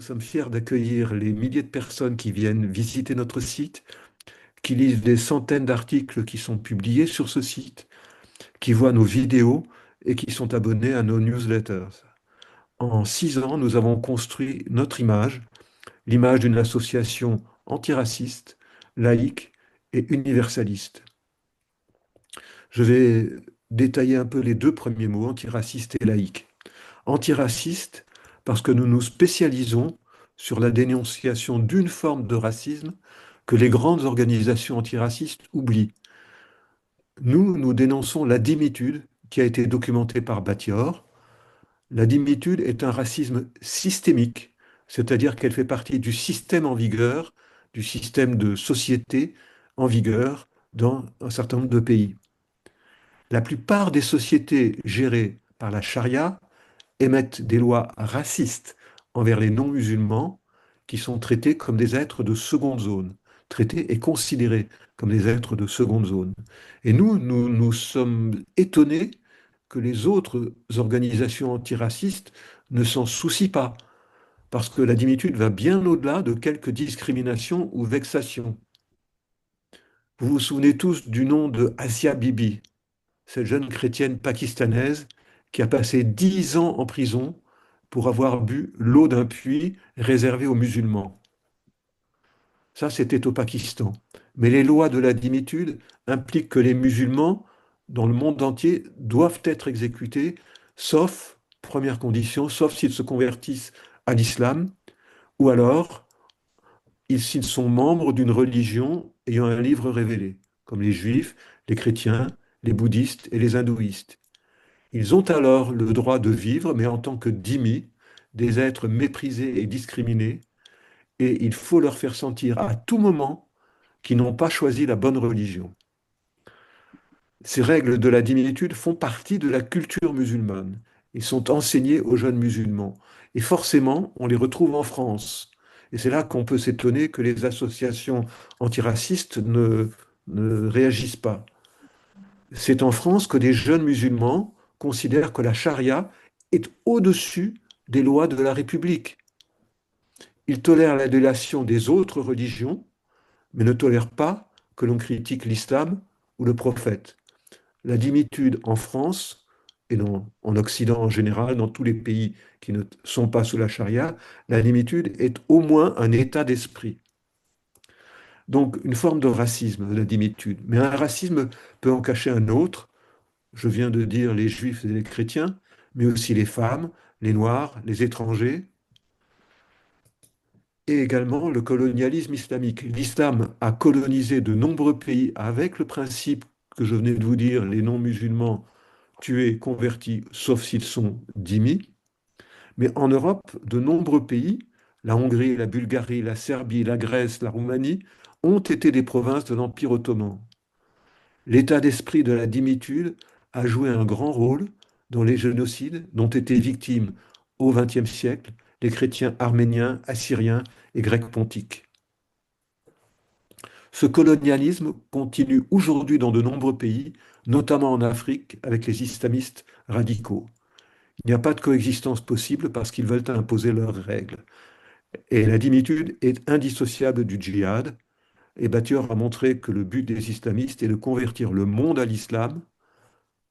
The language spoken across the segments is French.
sommes fiers d'accueillir les milliers de personnes qui viennent visiter notre site, qui lisent des centaines d'articles qui sont publiés sur ce site, qui voient nos vidéos et qui sont abonnés à nos newsletters. En 6 ans, nous avons construit notre image, l'image d'une association antiraciste, laïque et universaliste. Je vais détailler un peu les deux premiers mots, antiraciste et laïque. Antiraciste, parce que nous nous spécialisons sur la dénonciation d'une forme de racisme que les grandes organisations antiracistes oublient. Nous dénonçons la dimitude qui a été documentée par Batior. La dimitude est un racisme systémique, c'est-à-dire qu'elle fait partie du système en vigueur, du système de société en vigueur dans un certain nombre de pays. La plupart des sociétés gérées par la charia émettent des lois racistes envers les non-musulmans qui sont traités comme des êtres de seconde zone, traités et considérés comme des êtres de seconde zone. Et nous sommes étonnés que les autres organisations antiracistes ne s'en soucient pas, parce que la dimitude va bien au-delà de quelques discriminations ou vexations. Vous vous souvenez tous du nom de Asia Bibi, cette jeune chrétienne pakistanaise qui a passé 10 ans en prison pour avoir bu l'eau d'un puits réservé aux musulmans. Ça, c'était au Pakistan. Mais les lois de la dimitude impliquent que les musulmans, dans le monde entier, doivent être exécutés, sauf, première condition, sauf s'ils se convertissent à l'islam, ou alors s'ils sont membres d'une religion ayant un livre révélé, comme les juifs, les chrétiens, les bouddhistes et les hindouistes. Ils ont alors le droit de vivre, mais en tant que dhimmis, des êtres méprisés et discriminés, et il faut leur faire sentir à tout moment qu'ils n'ont pas choisi la bonne religion. Ces règles de la dimitude font partie de la culture musulmane et sont enseignées aux jeunes musulmans. Et forcément, on les retrouve en France. Et c'est là qu'on peut s'étonner que les associations antiracistes ne réagissent pas. C'est en France que des jeunes musulmans considèrent que la charia est au-dessus des lois de la République. Ils tolèrent la délation des autres religions, mais ne tolèrent pas que l'on critique l'islam ou le prophète. La dimitude en France, et en Occident en général, dans tous les pays qui ne sont pas sous la charia, la dimitude est au moins un état d'esprit. Donc une forme de racisme, la dimitude. Mais un racisme peut en cacher un autre. Je viens de dire les juifs et les chrétiens, mais aussi les femmes, les noirs, les étrangers, et également le colonialisme islamique. L'islam a colonisé de nombreux pays avec le principe que je venais de vous dire, les non-musulmans tués, convertis, sauf s'ils sont dhimmis. Mais en Europe, de nombreux pays, la Hongrie, la Bulgarie, la Serbie, la Grèce, la Roumanie, ont été des provinces de l'Empire ottoman. L'état d'esprit de la dimitude a joué un grand rôle dans les génocides dont étaient victimes au XXe siècle les chrétiens arméniens, assyriens et grecs pontiques. Ce colonialisme continue aujourd'hui dans de nombreux pays, notamment en Afrique, avec les islamistes radicaux. Il n'y a pas de coexistence possible parce qu'ils veulent imposer leurs règles. Et la dimitude est indissociable du djihad. Et Batior a montré que le but des islamistes est de convertir le monde à l'islam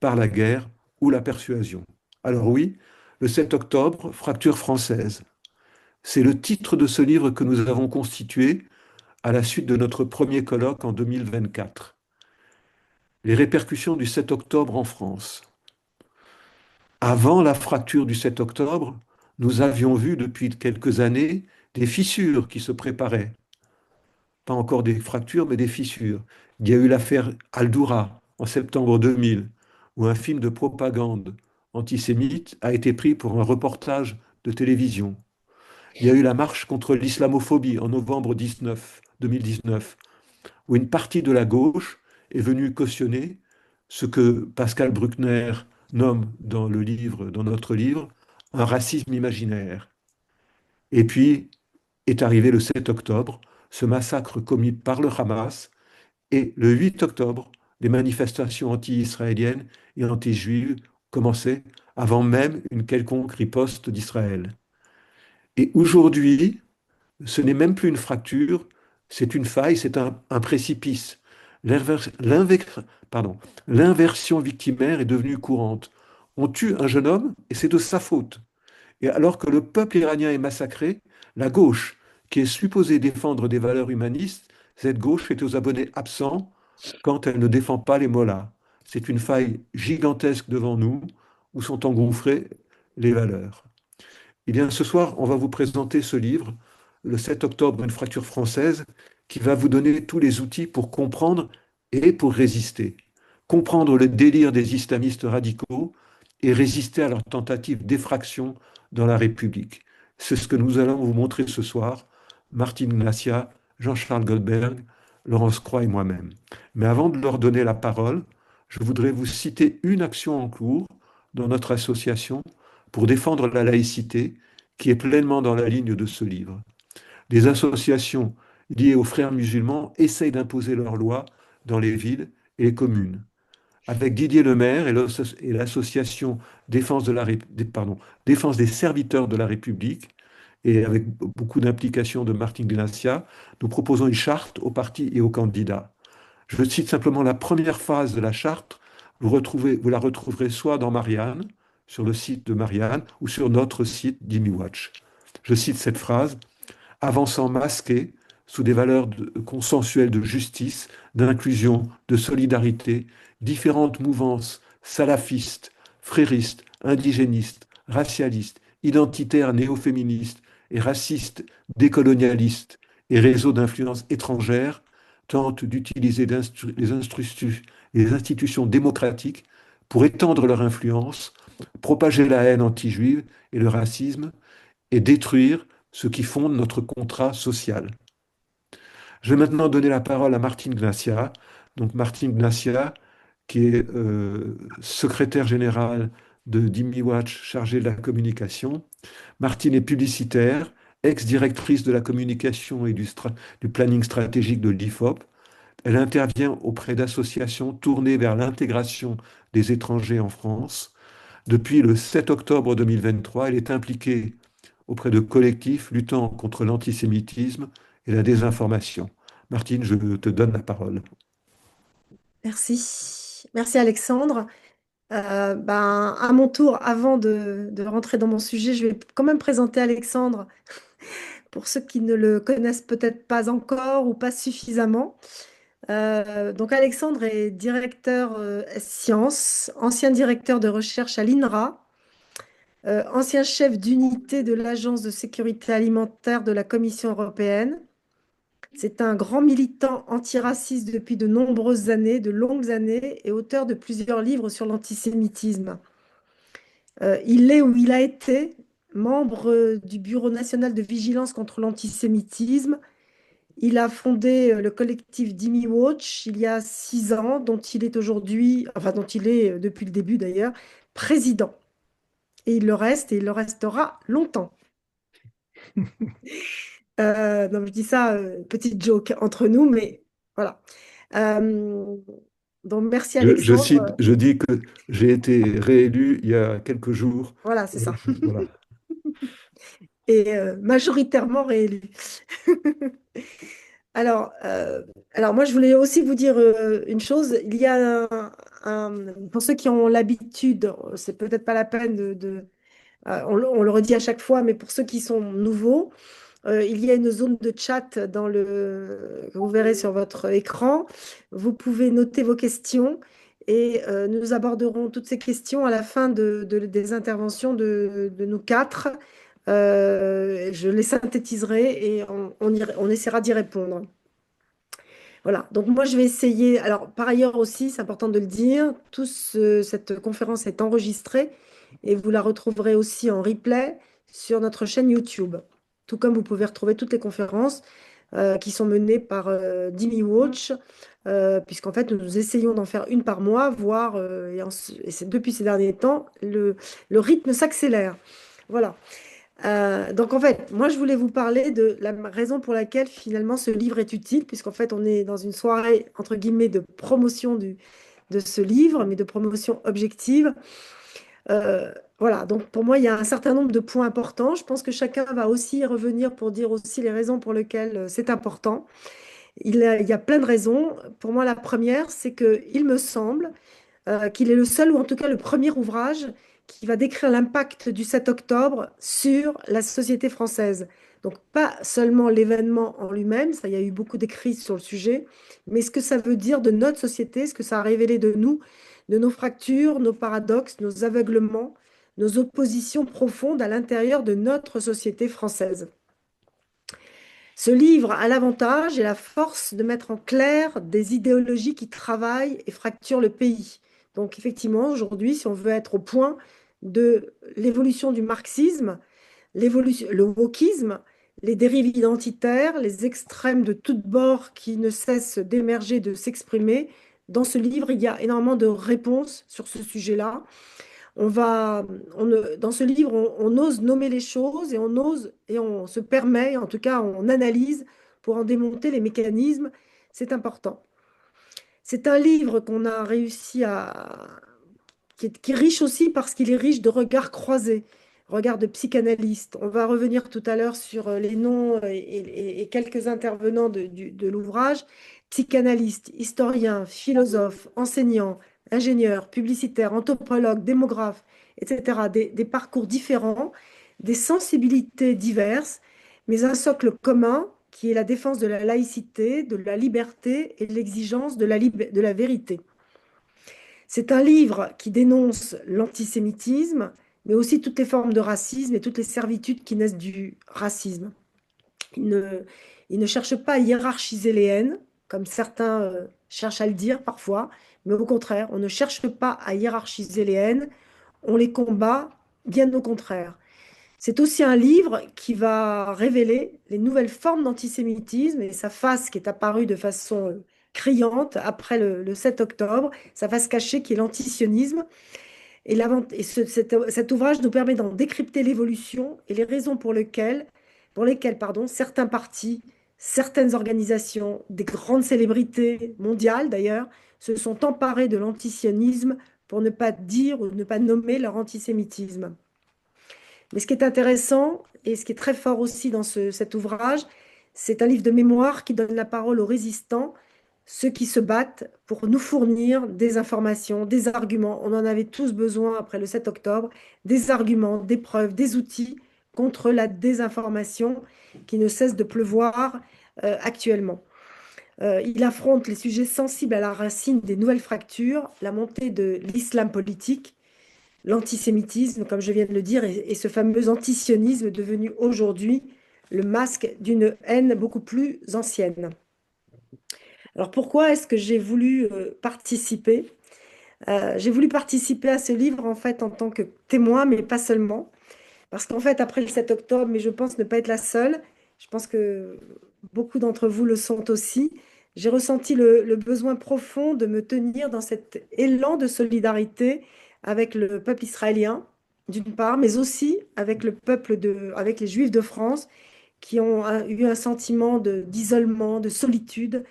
par la guerre ou la persuasion. Alors oui, le 7 octobre, fracture française. C'est le titre de ce livre que nous avons constitué à la suite de notre premier colloque en 2024. Les répercussions du 7 octobre en France. Avant la fracture du 7 octobre, nous avions vu depuis quelques années des fissures qui se préparaient. Pas encore des fractures, mais des fissures. Il y a eu l'affaire Al-Doura en septembre 2000, où un film de propagande antisémite a été pris pour un reportage de télévision. Il y a eu la marche contre l'islamophobie en novembre 2019, où une partie de la gauche est venue cautionner ce que Pascal Bruckner nomme dans le livre, dans notre livre, un racisme imaginaire. Et puis est arrivé le 7 octobre, ce massacre commis par le Hamas, et le 8 octobre, les manifestations anti-israéliennes et anti-juives commençaient avant même une quelconque riposte d'Israël. Et aujourd'hui, ce n'est même plus une fracture, c'est une faille, c'est un précipice. L'inver- l'invec- pardon, L'inversion victimaire est devenue courante. On tue un jeune homme et c'est de sa faute. Et alors que le peuple iranien est massacré, la gauche, qui est supposée défendre des valeurs humanistes, cette gauche est aux abonnés absents quand elle ne défend pas les mollahs. C'est une faille gigantesque devant nous où sont engouffrées les valeurs. Eh bien, ce soir, on va vous présenter ce livre, le 7 octobre, une fracture française, qui va vous donner tous les outils pour comprendre et pour résister. Comprendre le délire des islamistes radicaux et résister à leur tentative d'effraction dans la République. C'est ce que nous allons vous montrer ce soir, Martine Glacia, Jean-Charles Goldberg, Laurence Croix et moi-même. Mais avant de leur donner la parole, je voudrais vous citer une action en cours dans notre association pour défendre la laïcité qui est pleinement dans la ligne de ce livre. Des associations liées aux frères musulmans essayent d'imposer leurs lois dans les villes et les communes. Avec Didier Lemaire et l'association Défense, Défense des serviteurs de la République, et avec beaucoup d'implication de Martin Glacia, nous proposons une charte aux partis et aux candidats. Je cite simplement la première phase de la charte. Vous la retrouverez soit dans Marianne, sur le site de Marianne, ou sur notre site d'ImiWatch. Je cite cette phrase: avançant masqué sous des valeurs consensuelles de justice, d'inclusion, de solidarité, différentes mouvances salafistes, fréristes, indigénistes, racialistes, identitaires néo-féministes et racistes, décolonialistes et réseaux d'influence étrangères tentent d'utiliser les institutions démocratiques pour étendre leur influence, propager la haine anti-juive et le racisme, et détruire ce qui fonde notre contrat social. Je vais maintenant donner la parole à Martine Glacia. Donc Martine Glacia, qui est secrétaire générale de Dimi Watch, chargée de la communication. Martine est publicitaire, ex-directrice de la communication et du planning stratégique de l'IFOP. Elle intervient auprès d'associations tournées vers l'intégration des étrangers en France. Depuis le 7 octobre 2023, elle est impliquée auprès de collectifs luttant contre l'antisémitisme et la désinformation. Martine, je te donne la parole. Merci. Merci Alexandre. À mon tour, avant de rentrer dans mon sujet, je vais quand même présenter Alexandre pour ceux qui ne le connaissent peut-être pas encore ou pas suffisamment. Donc Alexandre est directeur sciences, ancien directeur de recherche à l'INRA, ancien chef d'unité de l'Agence de sécurité alimentaire de la Commission européenne. C'est un grand militant antiraciste depuis de nombreuses années, de longues années, et auteur de plusieurs livres sur l'antisémitisme. Il est ou il a été membre du Bureau national de vigilance contre l'antisémitisme. Il a fondé le collectif Dimi Watch il y a 6 ans, dont il est aujourd'hui, enfin dont il est depuis le début d'ailleurs, président. Et il le reste et il le restera longtemps. Donc je dis ça, petite joke entre nous, mais voilà. Euh, donc merci Alexandre. Je dis que j'ai été réélu il y a quelques jours. Voilà, c'est ça. Voilà. Et majoritairement réélu. Alors, alors moi, je voulais aussi vous dire une chose. Il y a pour ceux qui ont l'habitude, c'est peut-être pas la peine on le redit à chaque fois, mais pour ceux qui sont nouveaux, il y a une zone de chat que vous verrez sur votre écran. Vous pouvez noter vos questions et nous aborderons toutes ces questions à la fin des interventions de nous quatre. Je les synthétiserai et on essaiera d'y répondre. Voilà, donc moi je vais essayer. Alors par ailleurs aussi, c'est important de le dire, cette conférence est enregistrée et vous la retrouverez aussi en replay sur notre chaîne YouTube. Tout comme vous pouvez retrouver toutes les conférences qui sont menées par Dimi Watch, puisqu'en fait nous essayons d'en faire une par mois, voire, et c'est depuis ces derniers temps, le rythme s'accélère. Voilà. Donc en fait, moi je voulais vous parler de la raison pour laquelle finalement ce livre est utile, puisqu'en fait on est dans une soirée entre guillemets de promotion de ce livre, mais de promotion objective. Voilà, donc pour moi, il y a un certain nombre de points importants. Je pense que chacun va aussi y revenir pour dire aussi les raisons pour lesquelles c'est important. Il y a plein de raisons. Pour moi, la première, c'est que il me semble qu'il est le seul, ou en tout cas le premier ouvrage qui va décrire l'impact du 7 octobre sur la société française. Donc pas seulement l'événement en lui-même, ça, il y a eu beaucoup d'écrits sur le sujet, mais ce que ça veut dire de notre société, ce que ça a révélé de nous, de nos fractures, nos paradoxes, nos aveuglements, nos oppositions profondes à l'intérieur de notre société française. Ce livre a l'avantage et la force de mettre en clair des idéologies qui travaillent et fracturent le pays. Donc effectivement, aujourd'hui, si on veut être au point de l'évolution du marxisme, le wokisme, les dérives identitaires, les extrêmes de tous bords qui ne cessent d'émerger, de s'exprimer, dans ce livre, il y a énormément de réponses sur ce sujet-là. On va, dans ce livre, on ose nommer les choses et on ose et on se permet, en tout cas, on analyse pour en démonter les mécanismes. C'est important. C'est un livre qu'on a réussi à, qui est riche aussi parce qu'il est riche de regards croisés, regards de psychanalystes. On va revenir tout à l'heure sur les noms et quelques intervenants de l'ouvrage. Psychanalystes, historiens, philosophes, enseignants, ingénieurs, publicitaires, anthropologues, démographes, etc. Des parcours différents, des sensibilités diverses, mais un socle commun qui est la défense de la laïcité, de la liberté et de l'exigence de la vérité. C'est un livre qui dénonce l'antisémitisme, mais aussi toutes les formes de racisme et toutes les servitudes qui naissent du racisme. Il ne, il ne cherche pas à hiérarchiser les haines, comme certains cherchent à le dire parfois, mais au contraire, on ne cherche pas à hiérarchiser les haines, on les combat, bien au contraire. C'est aussi un livre qui va révéler les nouvelles formes d'antisémitisme et sa face qui est apparue de façon criante après le 7 octobre, sa face cachée qui est l'antisionisme. Cet ouvrage nous permet d'en décrypter l'évolution et les raisons pour lesquelles certains partis, certaines organisations, des grandes célébrités mondiales d'ailleurs, se sont emparés de l'antisionisme pour ne pas dire ou ne pas nommer leur antisémitisme. Mais ce qui est intéressant et ce qui est très fort aussi dans cet ouvrage, c'est un livre de mémoire qui donne la parole aux résistants, ceux qui se battent pour nous fournir des informations, des arguments. On en avait tous besoin après le 7 octobre, des arguments, des preuves, des outils contre la désinformation qui ne cesse de pleuvoir actuellement. Il affronte les sujets sensibles à la racine des nouvelles fractures, la montée de l'islam politique, l'antisémitisme, comme je viens de le dire, et ce fameux antisionisme devenu aujourd'hui le masque d'une haine beaucoup plus ancienne. Alors pourquoi est-ce que j'ai voulu participer? J'ai voulu participer à ce livre en fait en tant que témoin, mais pas seulement. Parce qu'en fait, après le 7 octobre, mais je pense ne pas être la seule, je pense que beaucoup d'entre vous le sont aussi, j'ai ressenti le besoin profond de me tenir dans cet élan de solidarité avec le peuple israélien, d'une part, mais aussi avec avec les Juifs de France, qui ont eu un sentiment d'isolement, de solitude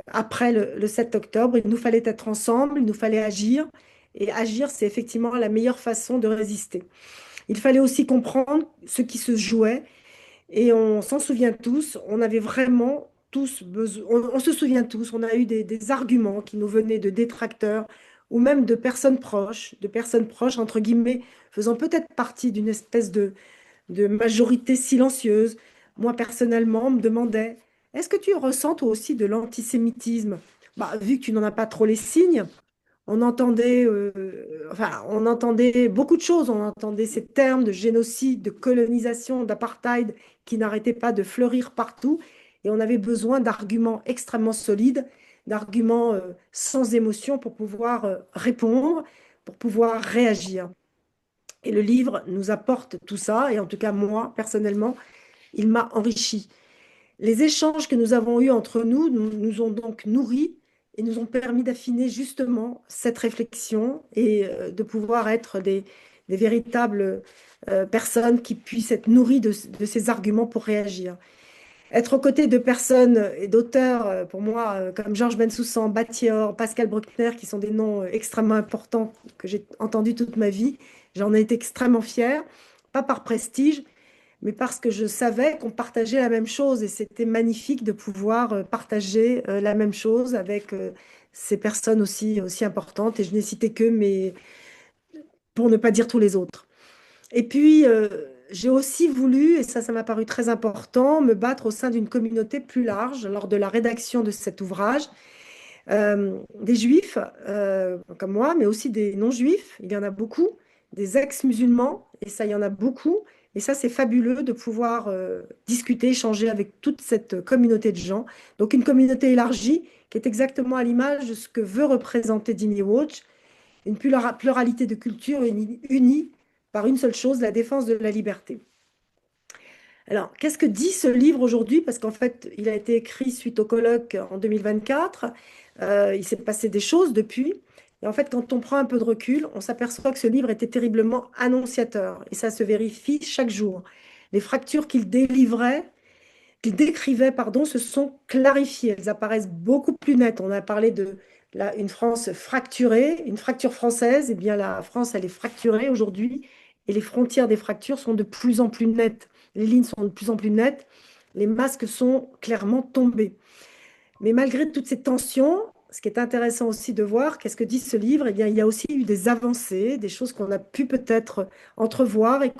après le 7 octobre. Il nous fallait être ensemble, il nous fallait agir, et agir, c'est effectivement la meilleure façon de résister. Il fallait aussi comprendre ce qui se jouait et on s'en souvient tous, on avait vraiment tous besoin, on se souvient tous, on a eu des arguments qui nous venaient de détracteurs ou même de personnes proches, entre guillemets, faisant peut-être partie d'une espèce de majorité silencieuse. Moi, personnellement, on me demandait, est-ce que tu ressens toi aussi de l'antisémitisme? Bah, vu que tu n'en as pas trop les signes, on entendait beaucoup de choses. On entendait ces termes de génocide, de colonisation, d'apartheid qui n'arrêtaient pas de fleurir partout. Et on avait besoin d'arguments extrêmement solides, d'arguments sans émotion pour pouvoir répondre, pour pouvoir réagir. Et le livre nous apporte tout ça. Et en tout cas, moi, personnellement, il m'a enrichi. Les échanges que nous avons eus entre nous nous ont donc nourris et nous ont permis d'affiner justement cette réflexion et de pouvoir être des véritables personnes qui puissent être nourries de ces arguments pour réagir. Être aux côtés de personnes et d'auteurs, pour moi, comme Georges Bensoussan, Batior, Pascal Bruckner, qui sont des noms extrêmement importants que j'ai entendus toute ma vie, J'en ai été extrêmement fière, pas par prestige, mais parce que je savais qu'on partageait la même chose et c'était magnifique de pouvoir partager la même chose avec ces personnes aussi importantes. Et je n'ai cité que, mais pour ne pas dire tous les autres. Et puis, j'ai aussi voulu, et ça m'a paru très important, me battre au sein d'une communauté plus large lors de la rédaction de cet ouvrage. Des juifs comme moi, mais aussi des non-juifs, il y en a beaucoup, des ex-musulmans, et ça, il y en a beaucoup. Et ça, c'est fabuleux de pouvoir discuter, échanger avec toute cette communauté de gens. Donc, une communauté élargie qui est exactement à l'image de ce que veut représenter Dini Watch, une pluralité de cultures unie par une seule chose, la défense de la liberté. Alors, qu'est-ce que dit ce livre aujourd'hui? Parce qu'en fait, il a été écrit suite au colloque en 2024. Il s'est passé des choses depuis. Et en fait, quand on prend un peu de recul, on s'aperçoit que ce livre était terriblement annonciateur. Et ça se vérifie chaque jour. Les fractures qu'il décrivait, pardon, se sont clarifiées. Elles apparaissent beaucoup plus nettes. On a parlé de une France fracturée, une fracture française. Eh bien, la France, elle est fracturée aujourd'hui. Et les frontières des fractures sont de plus en plus nettes. Les lignes sont de plus en plus nettes. Les masques sont clairement tombés. Mais malgré toutes ces tensions, ce qui est intéressant aussi de voir, qu'est-ce que dit ce livre? Eh bien, il y a aussi eu des avancées, des choses qu'on a pu peut-être entrevoir et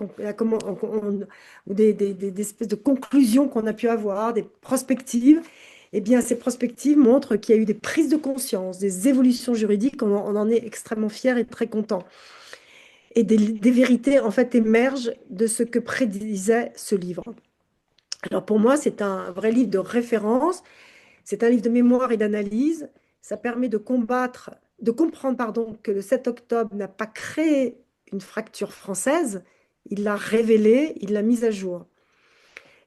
ou des espèces de conclusions qu'on a pu avoir, des prospectives. Eh bien, ces prospectives montrent qu'il y a eu des prises de conscience, des évolutions juridiques. On en est extrêmement fiers et très contents. Et des vérités, en fait, émergent de ce que prédisait ce livre. Alors, pour moi, c'est un vrai livre de référence. C'est un livre de mémoire et d'analyse. Ça permet de comprendre, pardon, que le 7 octobre n'a pas créé une fracture française, il l'a révélée, il l'a mise à jour.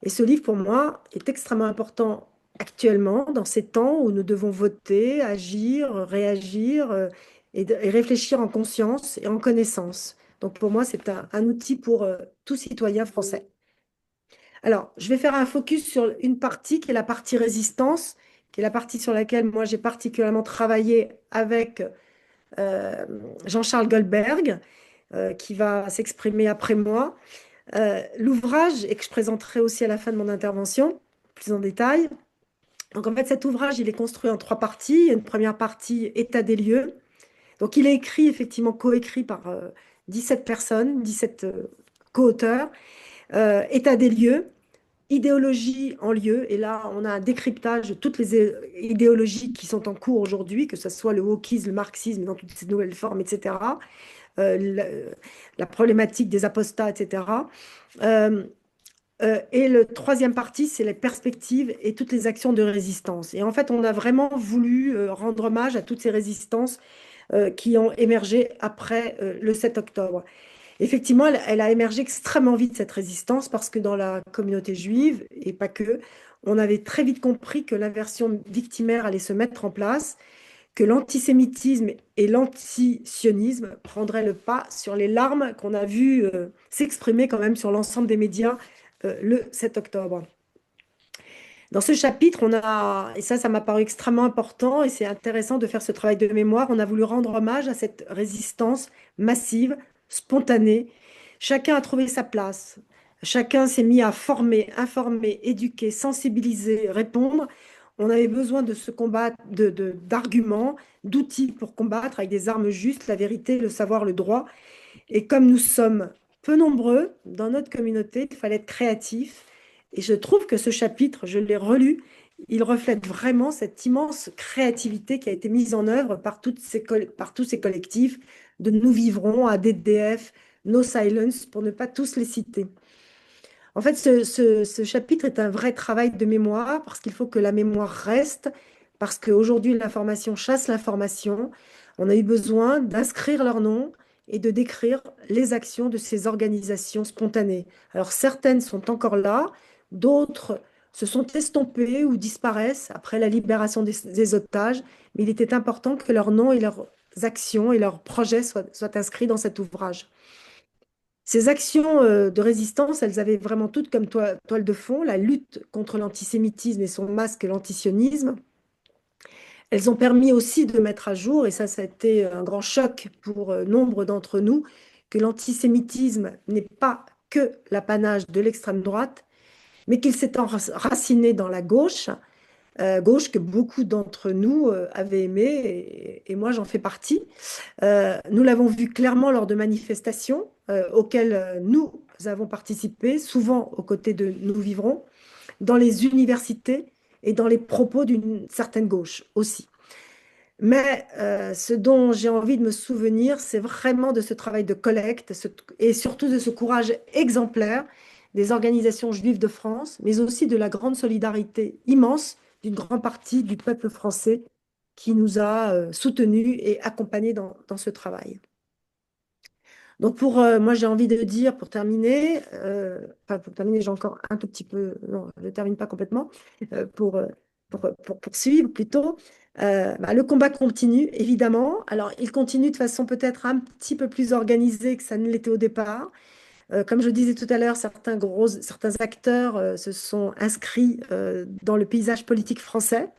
Et ce livre, pour moi, est extrêmement important actuellement, dans ces temps où nous devons voter, agir, réagir et réfléchir en conscience et en connaissance. Donc pour moi, c'est un outil pour tout citoyen français. Alors, je vais faire un focus sur une partie qui est la partie résistance, qui est la partie sur laquelle moi j'ai particulièrement travaillé avec euh, Jean-Charles Goldberg, qui va s'exprimer après moi. L'ouvrage, et que je présenterai aussi à la fin de mon intervention, plus en détail. Donc en fait, cet ouvrage, il est construit en trois parties. Il y a une première partie, état des lieux. Donc il est écrit, effectivement, coécrit par 17 personnes, 17 co-auteurs. État des lieux, idéologie en lieu, et là on a un décryptage de toutes les idéologies qui sont en cours aujourd'hui, que ce soit le wokisme, le marxisme dans toutes ses nouvelles formes, etc. La problématique des apostats, etc. Euh, et le troisième partie, c'est les perspectives et toutes les actions de résistance. Et en fait, on a vraiment voulu rendre hommage à toutes ces résistances qui ont émergé après le 7 octobre. Effectivement, elle a émergé extrêmement vite, cette résistance, parce que dans la communauté juive, et pas que, on avait très vite compris que l'inversion victimaire allait se mettre en place, que l'antisémitisme et l'antisionisme prendraient le pas sur les larmes qu'on a vues s'exprimer quand même sur l'ensemble des médias le 7 octobre. Dans ce chapitre, et ça m'a paru extrêmement important, et c'est intéressant de faire ce travail de mémoire, on a voulu rendre hommage à cette résistance massive, spontanée. Chacun a trouvé sa place. Chacun s'est mis à former, informer, éduquer, sensibiliser, répondre. On avait besoin de ce combat, d'arguments, d'outils pour combattre avec des armes justes, la vérité, le savoir, le droit. Et comme nous sommes peu nombreux dans notre communauté, il fallait être créatif. Et je trouve que ce chapitre, je l'ai relu, il reflète vraiment cette immense créativité qui a été mise en œuvre par tous ces collectifs de Nous Vivrons, à DDF, No Silence, pour ne pas tous les citer. En fait, ce chapitre est un vrai travail de mémoire parce qu'il faut que la mémoire reste, parce qu'aujourd'hui, l'information chasse l'information. On a eu besoin d'inscrire leur nom et de décrire les actions de ces organisations spontanées. Alors, certaines sont encore là, d'autres se sont estompées ou disparaissent après la libération des otages, mais il était important que leurs noms et leurs actions et leurs projets soient inscrits dans cet ouvrage. Ces actions de résistance, elles avaient vraiment toutes comme toile de fond la lutte contre l'antisémitisme et son masque, l'antisionisme. Elles ont permis aussi de mettre à jour, et ça a été un grand choc pour nombre d'entre nous, que l'antisémitisme n'est pas que l'apanage de l'extrême droite, mais qu'il s'est enraciné dans la gauche, gauche que beaucoup d'entre nous avaient aimé, et moi j'en fais partie. Nous l'avons vu clairement lors de manifestations auxquelles nous avons participé, souvent aux côtés de Nous Vivrons, dans les universités et dans les propos d'une certaine gauche aussi. Mais ce dont j'ai envie de me souvenir, c'est vraiment de ce travail de collecte et surtout de ce courage exemplaire des organisations juives de France, mais aussi de la grande solidarité immense d'une grande partie du peuple français qui nous a soutenus et accompagnés dans ce travail. Donc moi j'ai envie de dire pour terminer, enfin pour terminer j'ai encore un tout petit peu, non je ne termine pas complètement, pour poursuivre plutôt, le combat continue évidemment. Alors il continue de façon peut-être un petit peu plus organisée que ça ne l'était au départ. Comme je disais tout à l'heure, certains acteurs se sont inscrits dans le paysage politique français.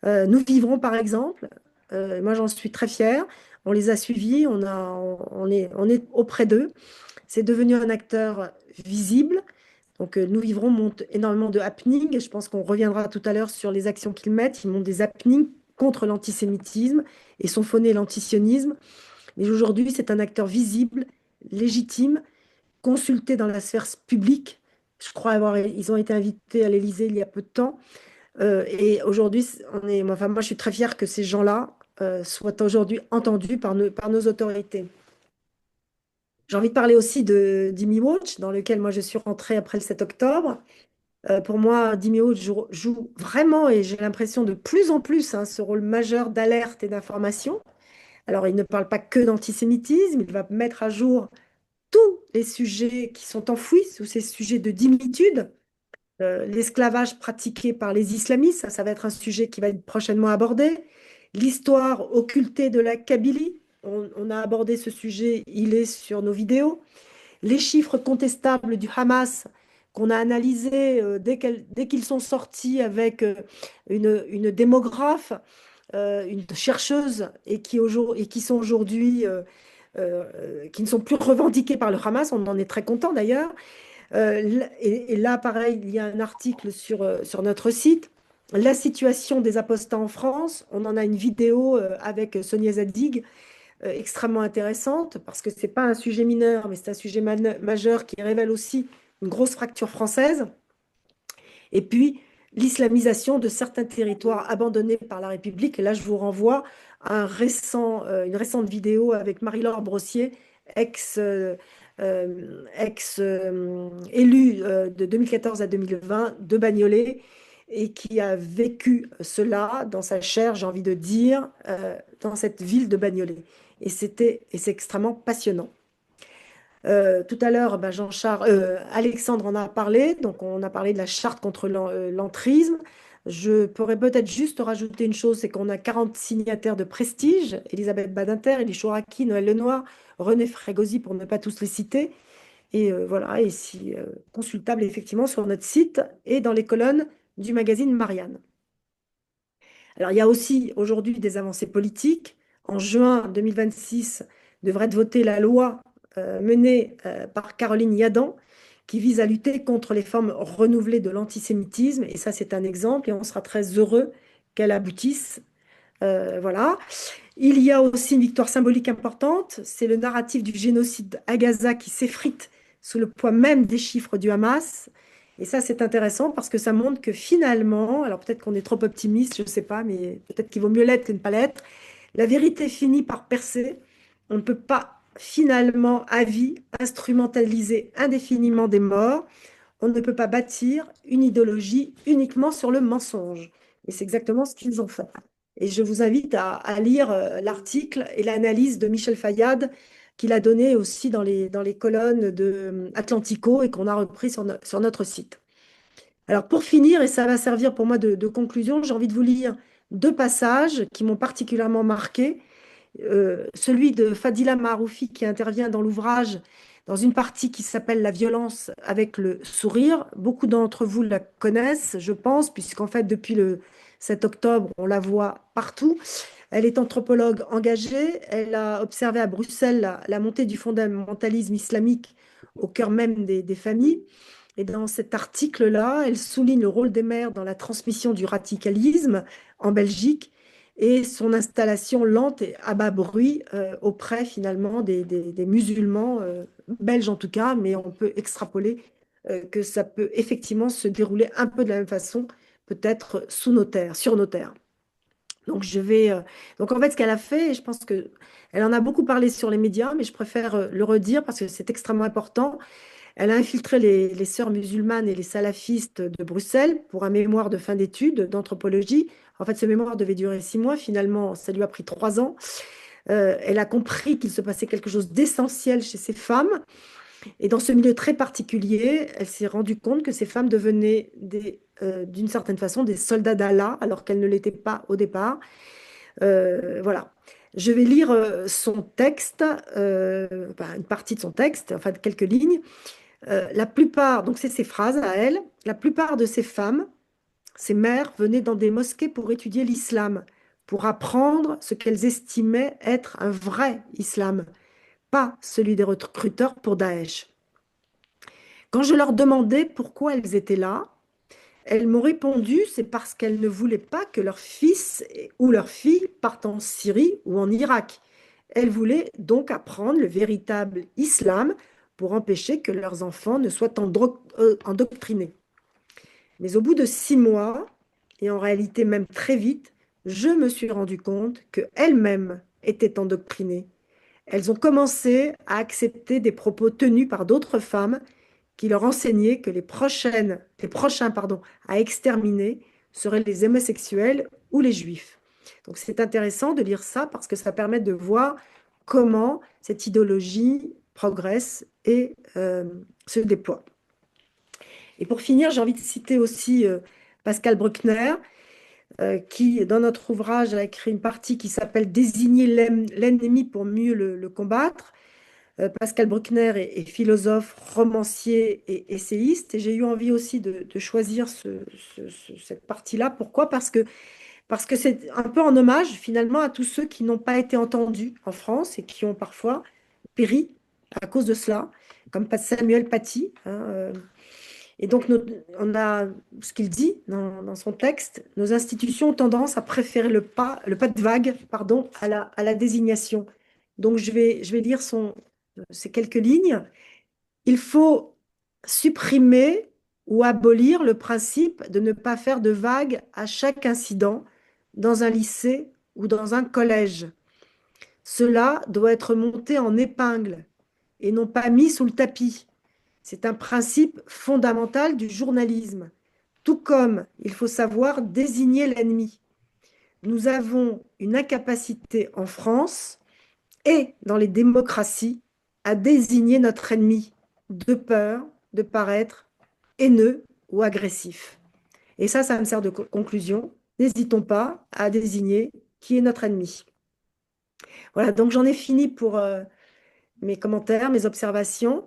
Nous vivrons par exemple, moi j'en suis très fière. On les a suivis, on est auprès d'eux. C'est devenu un acteur visible. Donc, Nous Vivrons monte énormément de happenings. Je pense qu'on reviendra tout à l'heure sur les actions qu'ils mettent. Ils montent des happenings contre l'antisémitisme et sont phonés l'antisionisme. Mais aujourd'hui, c'est un acteur visible, légitime, consulté dans la sphère publique. Je crois ils ont été invités à l'Élysée il y a peu de temps. Et aujourd'hui, enfin, moi, je suis très fière que ces gens-là soient aujourd'hui entendus par nos autorités. J'ai envie de parler aussi de Dimi Watch, dans lequel moi je suis rentrée après le 7 octobre. Pour moi, Dimi Watch joue vraiment, et j'ai l'impression de plus en plus, hein, ce rôle majeur d'alerte et d'information. Alors, il ne parle pas que d'antisémitisme, il va mettre à jour tous les sujets qui sont enfouis sous ces sujets de dimitude. L'esclavage pratiqué par les islamistes, ça va être un sujet qui va être prochainement abordé. L'histoire occultée de la Kabylie, on a abordé ce sujet, il est sur nos vidéos. Les chiffres contestables du Hamas qu'on a analysés dès qu'ils sont sortis avec une démographe, une chercheuse, et qui sont aujourd'hui, qui ne sont plus revendiqués par le Hamas, on en est très content d'ailleurs. Et là, pareil, il y a un article sur notre site. La situation des apostats en France. On en a une vidéo avec Sonia Zadig, extrêmement intéressante, parce que ce n'est pas un sujet mineur, mais c'est un sujet majeur qui révèle aussi une grosse fracture française. Et puis, l'islamisation de certains territoires abandonnés par la République. Et là, je vous renvoie à une récente vidéo avec Marie-Laure Brossier, ex-élue de 2014 à 2020 de Bagnolet, et qui a vécu cela dans sa chair, j'ai envie de dire, dans cette ville de Bagnolet. Et c'est extrêmement passionnant. Tout à l'heure, Alexandre en a parlé, donc on a parlé de la charte contre l'entrisme. Je pourrais peut-être juste rajouter une chose, c'est qu'on a 40 signataires de prestige: Elisabeth Badinter, Elie Chouraki, Noël Lenoir, René Frégosi, pour ne pas tous les citer. Et voilà, et si consultable effectivement sur notre site et dans les colonnes du magazine Marianne. Alors, il y a aussi aujourd'hui des avancées politiques. En juin 2026, devrait être votée la loi menée par Caroline Yadan, qui vise à lutter contre les formes renouvelées de l'antisémitisme. Et ça, c'est un exemple, et on sera très heureux qu'elle aboutisse. Voilà. Il y a aussi une victoire symbolique importante, c'est le narratif du génocide à Gaza qui s'effrite sous le poids même des chiffres du Hamas. Et ça, c'est intéressant parce que ça montre que finalement, alors peut-être qu'on est trop optimiste, je ne sais pas, mais peut-être qu'il vaut mieux l'être que ne pas l'être, la vérité finit par percer. On ne peut pas finalement, à vie, instrumentaliser indéfiniment des morts. On ne peut pas bâtir une idéologie uniquement sur le mensonge. Et c'est exactement ce qu'ils ont fait. Et je vous invite à lire l'article et l'analyse de Michel Fayad qu'il a donné aussi dans les colonnes de Atlantico et qu'on a repris sur notre site. Alors pour finir, et ça va servir pour moi de conclusion, j'ai envie de vous lire deux passages qui m'ont particulièrement marqué. Celui de Fadila Maroufi qui intervient dans l'ouvrage dans une partie qui s'appelle La violence avec le sourire. Beaucoup d'entre vous la connaissent, je pense, puisqu'en fait, depuis le 7 octobre, on la voit partout. Elle est anthropologue engagée. Elle a observé à Bruxelles la montée du fondamentalisme islamique au cœur même des familles. Et dans cet article-là, elle souligne le rôle des mères dans la transmission du radicalisme en Belgique et son installation lente et à bas bruit auprès finalement des musulmans, belges en tout cas, mais on peut extrapoler que ça peut effectivement se dérouler un peu de la même façon, peut-être sous nos terres, sur nos terres. Donc donc en fait, ce qu'elle a fait, et je pense que elle en a beaucoup parlé sur les médias, mais je préfère le redire parce que c'est extrêmement important. Elle a infiltré les sœurs musulmanes et les salafistes de Bruxelles pour un mémoire de fin d'études d'anthropologie. En fait, ce mémoire devait durer 6 mois. Finalement, ça lui a pris 3 ans. Elle a compris qu'il se passait quelque chose d'essentiel chez ces femmes. Et dans ce milieu très particulier, elle s'est rendue compte que ces femmes devenaient d'une certaine façon des soldats d'Allah, alors qu'elles ne l'étaient pas au départ. Voilà. Je vais lire son texte, une partie de son texte, enfin quelques lignes. La plupart, donc c'est ses phrases à elle, la plupart de ces femmes, ces mères, venaient dans des mosquées pour étudier l'islam, pour apprendre ce qu'elles estimaient être un vrai islam, pas celui des recruteurs pour Daesh. Quand je leur demandais pourquoi elles étaient là, elles m'ont répondu, c'est parce qu'elles ne voulaient pas que leur fils ou leur fille partent en Syrie ou en Irak. Elles voulaient donc apprendre le véritable islam pour empêcher que leurs enfants ne soient endoctrinés. Mais au bout de 6 mois, et en réalité même très vite, je me suis rendu compte qu'elles-mêmes étaient endoctrinées. Elles ont commencé à accepter des propos tenus par d'autres femmes qui leur enseignaient que les prochains à exterminer seraient les homosexuels ou les juifs. Donc c'est intéressant de lire ça parce que ça permet de voir comment cette idéologie progresse et se déploie. Et pour finir, j'ai envie de citer aussi Pascal Bruckner, qui, dans notre ouvrage, a écrit une partie qui s'appelle Désigner l'ennemi pour mieux le combattre. Pascal Bruckner est philosophe, romancier et essayiste. Et j'ai eu envie aussi de choisir cette partie-là. Pourquoi? Parce que c'est un peu en hommage finalement à tous ceux qui n'ont pas été entendus en France et qui ont parfois péri à cause de cela, comme Samuel Paty. Et donc, on a ce qu'il dit dans son texte, nos institutions ont tendance à préférer le pas de vague, pardon, à la désignation. Donc, je vais lire ces quelques lignes. Il faut supprimer ou abolir le principe de ne pas faire de vague à chaque incident dans un lycée ou dans un collège. Cela doit être monté en épingle et non pas mis sous le tapis. C'est un principe fondamental du journalisme, tout comme il faut savoir désigner l'ennemi. Nous avons une incapacité en France et dans les démocraties à désigner notre ennemi, de peur de paraître haineux ou agressif. Et ça me sert de conclusion. N'hésitons pas à désigner qui est notre ennemi. Voilà, donc j'en ai fini pour mes commentaires, mes observations.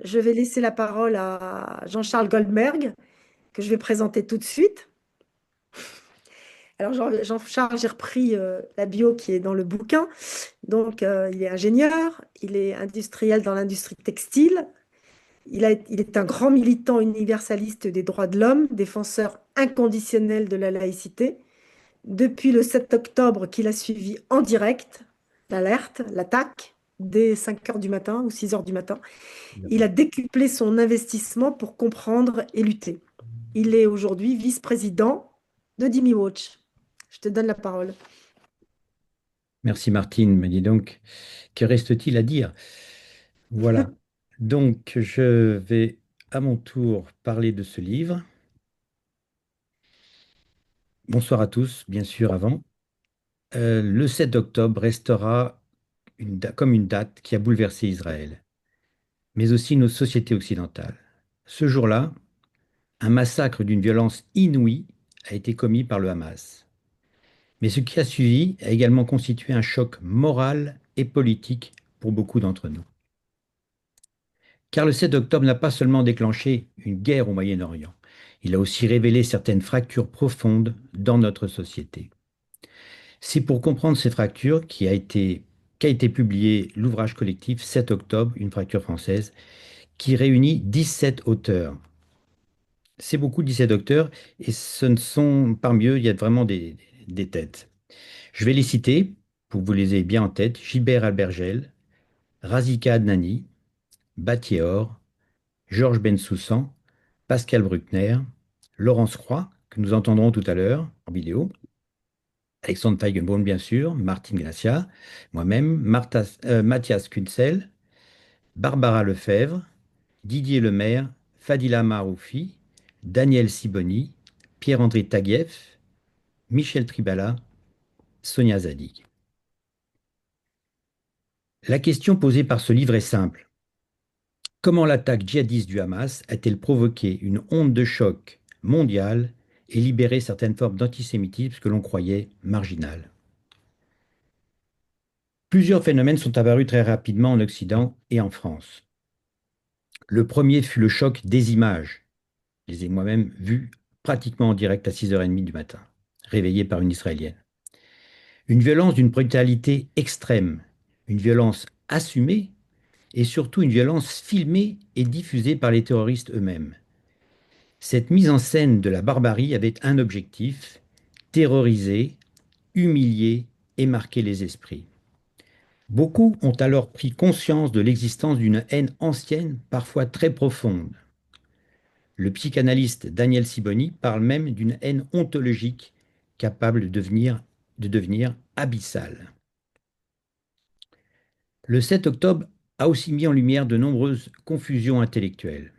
Je vais laisser la parole à Jean-Charles Goldberg, que je vais présenter tout de suite. Alors, Jean-Charles, j'ai repris la bio qui est dans le bouquin. Donc, il est ingénieur, il est industriel dans l'industrie textile. Il est un grand militant universaliste des droits de l'homme, défenseur inconditionnel de la laïcité. Depuis le 7 octobre qu'il a suivi en direct, l'alerte, l'attaque, dès 5 heures du matin ou 6 heures du matin, il a décuplé son investissement pour comprendre et lutter. Il est aujourd'hui vice-président de Dimi Watch. Je te donne la parole. Merci Martine, mais dis donc, que reste-t-il à dire? Voilà. Donc, je vais à mon tour parler de ce livre. Bonsoir à tous, bien sûr, avant. Le 7 octobre restera comme une date qui a bouleversé Israël, mais aussi nos sociétés occidentales. Ce jour-là, un massacre d'une violence inouïe a été commis par le Hamas. Mais ce qui a suivi a également constitué un choc moral et politique pour beaucoup d'entre nous. Car le 7 octobre n'a pas seulement déclenché une guerre au Moyen-Orient, il a aussi révélé certaines fractures profondes dans notre société. C'est pour comprendre ces fractures qu'a été publié l'ouvrage collectif 7 octobre, une fracture française, qui réunit 17 auteurs. C'est beaucoup 17 auteurs, et ce ne sont, parmi eux, il y a vraiment des têtes. Je vais les citer pour que vous les ayez bien en tête. Gilbert Albergel, Razika Adnani, Battier-Or, Georges Bensoussan, Pascal Bruckner, Laurence Croix, que nous entendrons tout à l'heure en vidéo, Alexandre Feigenbaum, bien sûr, Martine Glacia, moi-même, Mathias Kunsel, Barbara Lefebvre, Didier Lemaire, Fadila Maroufi, Daniel Siboni, Pierre-André Taguieff, Michel Tribala, Sonia Zadig. La question posée par ce livre est simple. Comment l'attaque djihadiste du Hamas a-t-elle provoqué une onde de choc mondiale et libéré certaines formes d'antisémitisme que l'on croyait marginales? Plusieurs phénomènes sont apparus très rapidement en Occident et en France. Le premier fut le choc des images. Je les ai moi-même vues pratiquement en direct à 6h30 du matin, réveillé par une Israélienne. Une violence d'une brutalité extrême, une violence assumée et surtout une violence filmée et diffusée par les terroristes eux-mêmes. Cette mise en scène de la barbarie avait un objectif: terroriser, humilier et marquer les esprits. Beaucoup ont alors pris conscience de l'existence d'une haine ancienne, parfois très profonde. Le psychanalyste Daniel Siboni parle même d'une haine ontologique capable de devenir abyssale. Le 7 octobre a aussi mis en lumière de nombreuses confusions intellectuelles.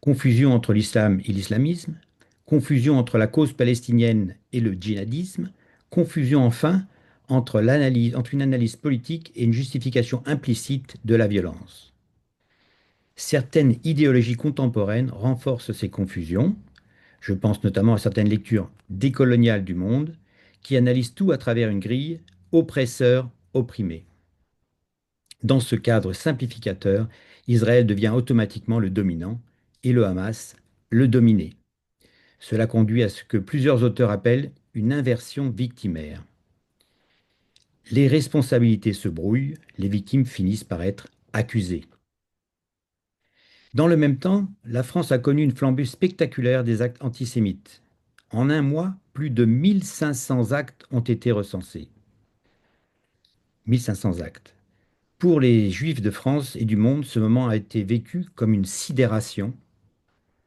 Confusion entre l'islam et l'islamisme, confusion entre la cause palestinienne et le djihadisme, confusion enfin entre une analyse politique et une justification implicite de la violence. Certaines idéologies contemporaines renforcent ces confusions. Je pense notamment à certaines lectures décoloniales du monde qui analysent tout à travers une grille oppresseur-opprimé. Dans ce cadre simplificateur, Israël devient automatiquement le dominant et le Hamas le dominé. Cela conduit à ce que plusieurs auteurs appellent une inversion victimaire. Les responsabilités se brouillent, les victimes finissent par être accusées. Dans le même temps, la France a connu une flambée spectaculaire des actes antisémites. En un mois, plus de 1500 actes ont été recensés. 1500 actes. Pour les Juifs de France et du monde, ce moment a été vécu comme une sidération,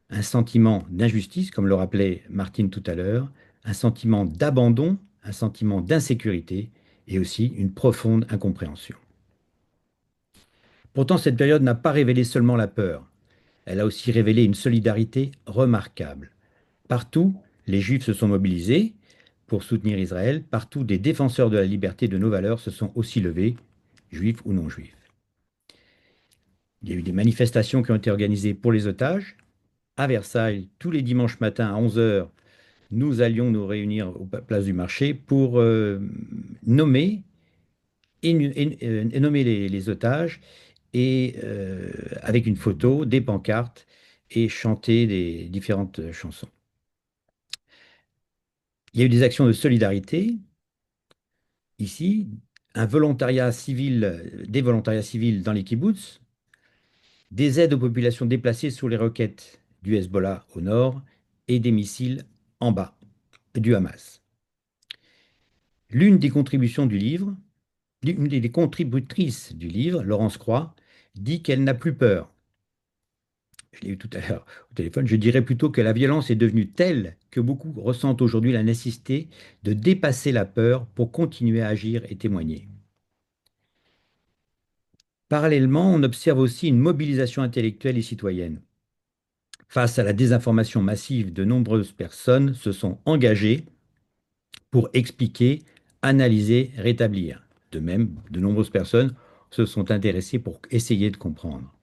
un sentiment d'injustice, comme le rappelait Martine tout à l'heure, un sentiment d'abandon, un sentiment d'insécurité et aussi une profonde incompréhension. Pourtant, cette période n'a pas révélé seulement la peur, elle a aussi révélé une solidarité remarquable. Partout, les Juifs se sont mobilisés pour soutenir Israël, partout des défenseurs de la liberté et de nos valeurs se sont aussi levés, juifs ou non juifs. Il y a eu des manifestations qui ont été organisées pour les otages. À Versailles, tous les dimanches matins à 11 heures, nous allions nous réunir aux places du marché pour nommer, et nommer les otages et avec une photo, des pancartes et chanter des différentes chansons. Il y a eu des actions de solidarité ici, un volontariat civil, des volontariats civils dans les kibboutz, des aides aux populations déplacées sous les roquettes du Hezbollah au nord et des missiles en bas du Hamas. L'une des contributions du livre, l'une des contributrices du livre, Laurence Croix, dit qu'elle n'a plus peur. Je l'ai eu tout à l'heure au téléphone, je dirais plutôt que la violence est devenue telle que beaucoup ressentent aujourd'hui la nécessité de dépasser la peur pour continuer à agir et témoigner. Parallèlement, on observe aussi une mobilisation intellectuelle et citoyenne. Face à la désinformation massive, de nombreuses personnes se sont engagées pour expliquer, analyser, rétablir. De même, de nombreuses personnes se sont intéressées pour essayer de comprendre.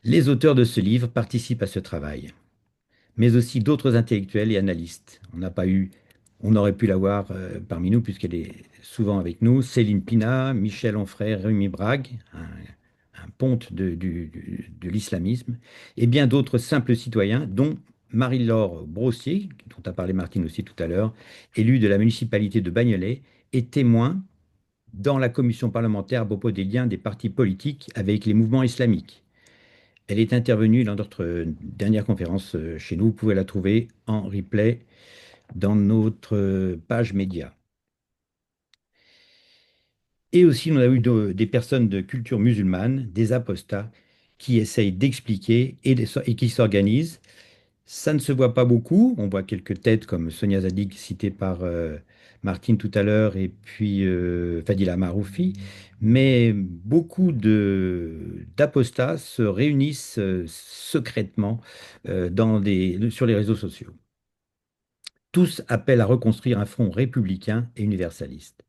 Les auteurs de ce livre participent à ce travail, mais aussi d'autres intellectuels et analystes. On aurait pu l'avoir parmi nous puisqu'elle est souvent avec nous, Céline Pina, Michel Onfray, Rémi Brague, un ponte de l'islamisme, et bien d'autres simples citoyens, dont Marie-Laure Brossier, dont a parlé Martine aussi tout à l'heure, élue de la municipalité de Bagnolet, est témoin dans la commission parlementaire à propos des liens des partis politiques avec les mouvements islamiques. Elle est intervenue dans notre dernière conférence chez nous. Vous pouvez la trouver en replay dans notre page média. Et aussi, on a eu des personnes de culture musulmane, des apostats, qui essayent d'expliquer et qui s'organisent. Ça ne se voit pas beaucoup. On voit quelques têtes comme Sonia Zadig, citée par Martine tout à l'heure, et puis Fadila Maroufi. Mais beaucoup d'apostats se réunissent secrètement sur les réseaux sociaux. Tous appellent à reconstruire un front républicain et universaliste.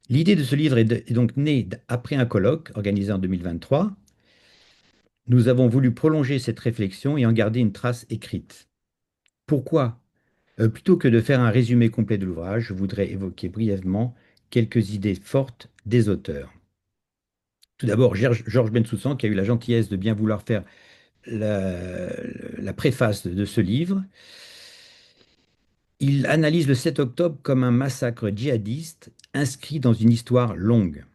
L'idée de ce livre est donc née après un colloque organisé en 2023. Nous avons voulu prolonger cette réflexion et en garder une trace écrite. Pourquoi? Plutôt que de faire un résumé complet de l'ouvrage, je voudrais évoquer brièvement quelques idées fortes des auteurs. Tout d'abord, Georges Bensoussan, qui a eu la gentillesse de bien vouloir faire la, la préface de ce livre. Il analyse le 7 octobre comme un massacre djihadiste inscrit dans une histoire longue.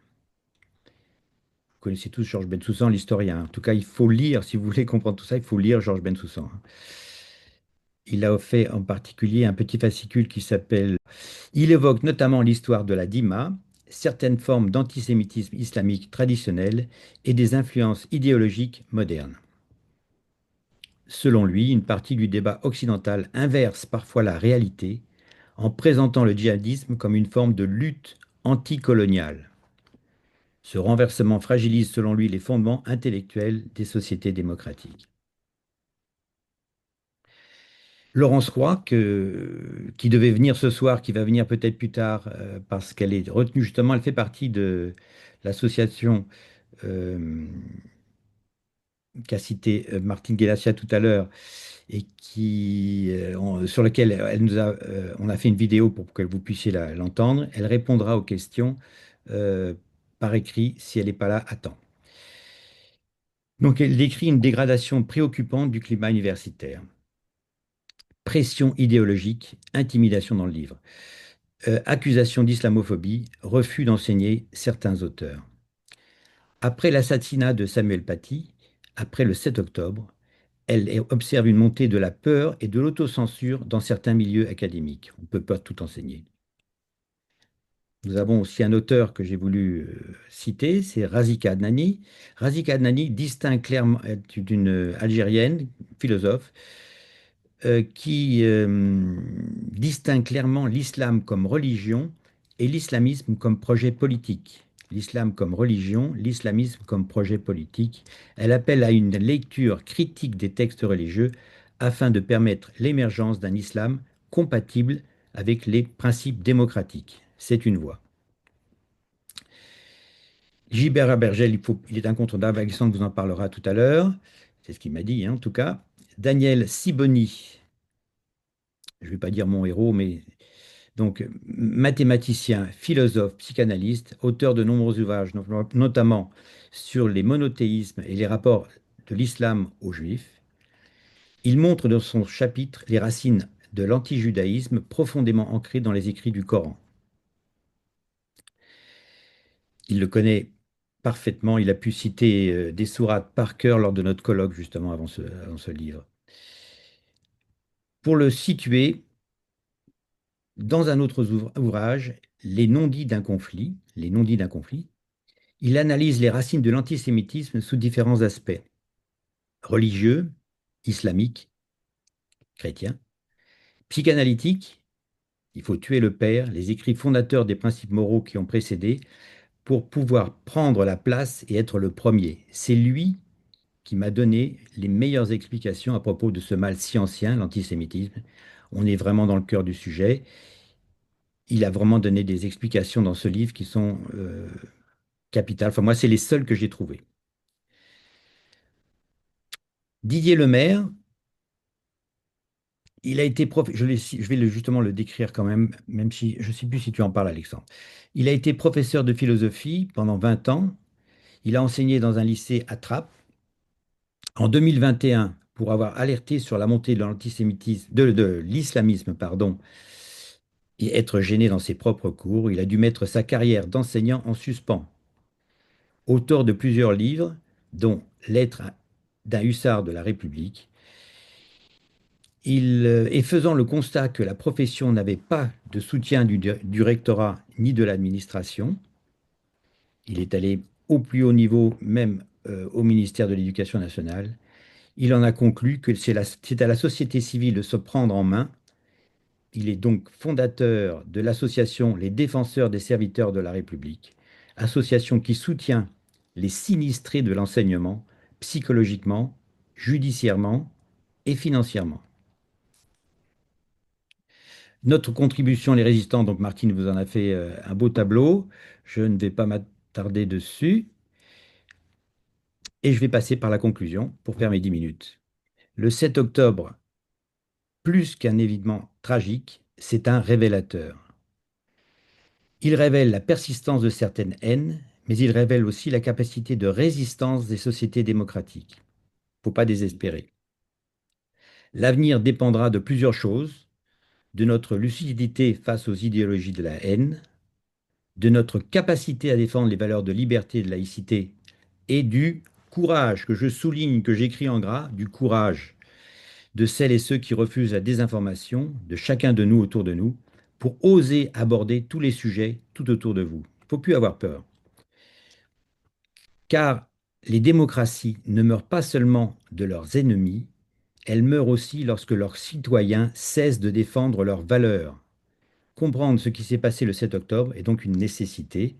Vous connaissez tous Georges Bensoussan, l'historien. En tout cas, il faut lire, si vous voulez comprendre tout ça, il faut lire Georges Bensoussan. Il a fait en particulier un petit fascicule qui s'appelle... Il évoque notamment l'histoire de la Dima, certaines formes d'antisémitisme islamique traditionnel et des influences idéologiques modernes. Selon lui, une partie du débat occidental inverse parfois la réalité en présentant le djihadisme comme une forme de lutte anticoloniale. Ce renversement fragilise selon lui les fondements intellectuels des sociétés démocratiques. Laurence Roy, qui devait venir ce soir, qui va venir peut-être plus tard, parce qu'elle est retenue justement, elle fait partie de l'association euh, qu'a cité Martine Guélassia tout à l'heure, et sur laquelle on a fait une vidéo pour que vous puissiez l'entendre. Elle répondra aux questions euh, par écrit si elle n'est pas là à temps. Donc, elle décrit une dégradation préoccupante du climat universitaire. Pression idéologique, intimidation dans le livre. Accusation d'islamophobie, refus d'enseigner certains auteurs. Après l'assassinat de Samuel Paty, après le 7 octobre, elle observe une montée de la peur et de l'autocensure dans certains milieux académiques. On ne peut pas tout enseigner. Nous avons aussi un auteur que j'ai voulu citer, c'est Razika Adnani. Razika Adnani distingue clairement, est une Algérienne, philosophe, qui distingue clairement l'islam comme religion et l'islamisme comme projet politique. L'islam comme religion, l'islamisme comme projet politique. Elle appelle à une lecture critique des textes religieux afin de permettre l'émergence d'un islam compatible avec les principes démocratiques. C'est une voie. Gilbert Abergel, il est incontournable, Alexandre vous en parlera tout à l'heure. C'est ce qu'il m'a dit, hein, en tout cas. Daniel Siboni, je ne vais pas dire mon héros, mais donc mathématicien, philosophe, psychanalyste, auteur de nombreux ouvrages, notamment sur les monothéismes et les rapports de l'islam aux juifs. Il montre dans son chapitre les racines de l'antijudaïsme profondément ancrées dans les écrits du Coran. Il le connaît parfaitement, il a pu citer des sourates par cœur lors de notre colloque justement avant ce livre. Pour le situer, dans un autre ouvrage, Les non-dits d'un conflit, Les non-dits d'un conflit, il analyse les racines de l'antisémitisme sous différents aspects. Religieux, islamique, chrétien, psychanalytique, il faut tuer le père, les écrits fondateurs des principes moraux qui ont précédé, pour pouvoir prendre la place et être le premier. C'est lui qui m'a donné les meilleures explications à propos de ce mal si ancien, l'antisémitisme. On est vraiment dans le cœur du sujet. Il a vraiment donné des explications dans ce livre qui sont capitales. Enfin, moi, c'est les seules que j'ai trouvées. Didier Lemaire, il a été prof. Je vais justement le décrire quand même, même si je ne sais plus si tu en parles, Alexandre. Il a été professeur de philosophie pendant 20 ans. Il a enseigné dans un lycée à Trappes. En 2021, pour avoir alerté sur la montée de l'antisémitisme, de l'islamisme, pardon, et être gêné dans ses propres cours, il a dû mettre sa carrière d'enseignant en suspens. Auteur de plusieurs livres, dont Lettre d'un hussard de la République, et faisant le constat que la profession n'avait pas de soutien du rectorat ni de l'administration, il est allé au plus haut niveau, même au ministère de l'Éducation nationale. Il en a conclu que c'est à la société civile de se prendre en main. Il est donc fondateur de l'association Les Défenseurs des Serviteurs de la République, association qui soutient les sinistrés de l'enseignement psychologiquement, judiciairement et financièrement. Notre contribution, les résistants, donc Martine vous en a fait un beau tableau. Je ne vais pas m'attarder dessus. Et je vais passer par la conclusion pour faire mes 10 minutes. Le 7 octobre, plus qu'un événement tragique, c'est un révélateur. Il révèle la persistance de certaines haines, mais il révèle aussi la capacité de résistance des sociétés démocratiques. Il ne faut pas désespérer. L'avenir dépendra de plusieurs choses, de notre lucidité face aux idéologies de la haine, de notre capacité à défendre les valeurs de liberté et de laïcité, et du courage, que je souligne, que j'écris en gras, du courage de celles et ceux qui refusent la désinformation, de chacun de nous autour de nous, pour oser aborder tous les sujets tout autour de vous. Il ne faut plus avoir peur. Car les démocraties ne meurent pas seulement de leurs ennemis, elles meurent aussi lorsque leurs citoyens cessent de défendre leurs valeurs. Comprendre ce qui s'est passé le 7 octobre est donc une nécessité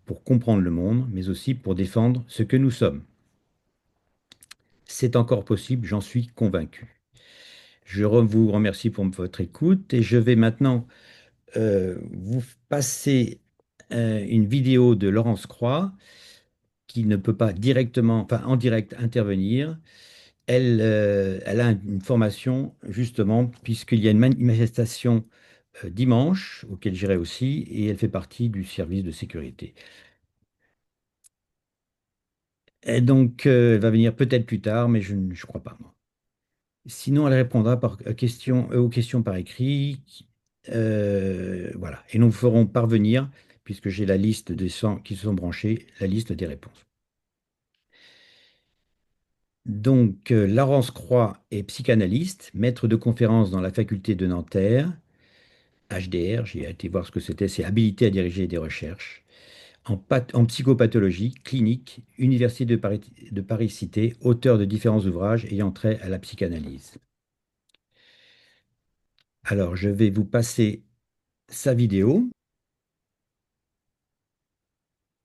pour comprendre le monde, mais aussi pour défendre ce que nous sommes. C'est encore possible, j'en suis convaincu. Je vous remercie pour votre écoute et je vais maintenant vous passer une vidéo de Laurence Croix qui ne peut pas directement, enfin en direct intervenir. Elle a une formation justement puisqu'il y a une manifestation dimanche auquel j'irai aussi et elle fait partie du service de sécurité. Et donc elle va venir peut-être plus tard, mais je ne crois pas moi. Sinon, elle répondra aux questions par écrit. Voilà. Et nous vous ferons parvenir, puisque j'ai la liste des 100 qui se sont branchés, la liste des réponses. Donc, Laurence Croix est psychanalyste, maître de conférences dans la faculté de Nanterre, HDR, j'ai été voir ce que c'était, c'est habilité à diriger des recherches, en psychopathologie clinique, Université de Paris-Cité, auteur de différents ouvrages ayant trait à la psychanalyse. Alors, je vais vous passer sa vidéo.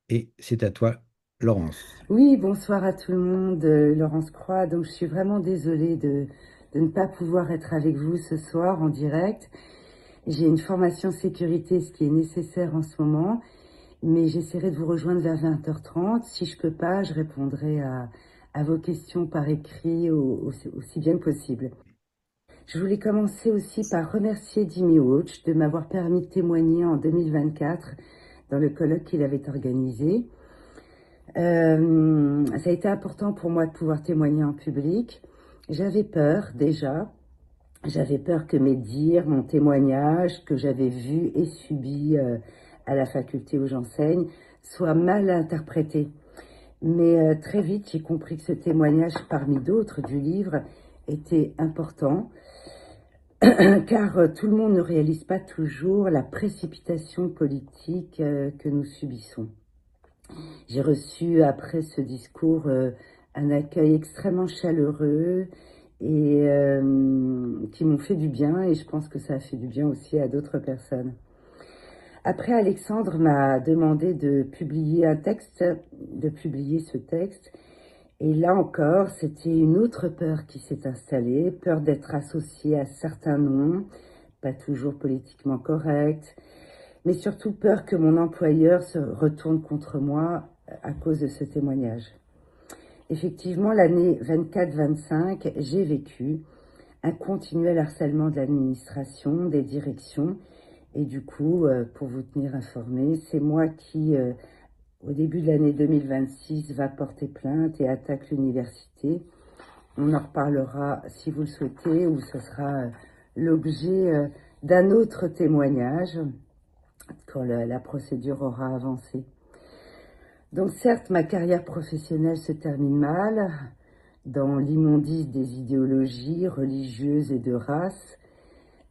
Et c'est à toi, Laurence. Oui, bonsoir à tout le monde, Laurence Croix. Donc, je suis vraiment désolée de ne pas pouvoir être avec vous ce soir en direct. J'ai une formation sécurité, ce qui est nécessaire en ce moment, mais j'essaierai de vous rejoindre vers 20h30. Si je peux pas, je répondrai à vos questions par écrit aussi bien que possible. Je voulais commencer aussi par remercier Jimmy Walsh de m'avoir permis de témoigner en 2024 dans le colloque qu'il avait organisé. Ça a été important pour moi de pouvoir témoigner en public. J'avais peur déjà. J'avais peur que mes dires, mon témoignage, que j'avais vu et subi à la faculté où j'enseigne, soit mal interprété. Mais très vite, j'ai compris que ce témoignage, parmi d'autres du livre, était important. Car tout le monde ne réalise pas toujours la précipitation politique que nous subissons. J'ai reçu après ce discours un accueil extrêmement chaleureux et qui m'ont fait du bien, et je pense que ça a fait du bien aussi à d'autres personnes. Après, Alexandre m'a demandé de publier ce texte, et là encore, c'était une autre peur qui s'est installée, peur d'être associée à certains noms, pas toujours politiquement corrects, mais surtout peur que mon employeur se retourne contre moi à cause de ce témoignage. Effectivement, l'année 24-25, j'ai vécu un continuel harcèlement de l'administration, des directions, et du coup, pour vous tenir informés, c'est moi qui, au début de l'année 2026, va porter plainte et attaque l'université On en reparlera si vous le souhaitez, ou ce sera l'objet d'un autre témoignage quand la procédure aura avancé. Donc certes, ma carrière professionnelle se termine mal, dans l'immondice des idéologies religieuses et de race.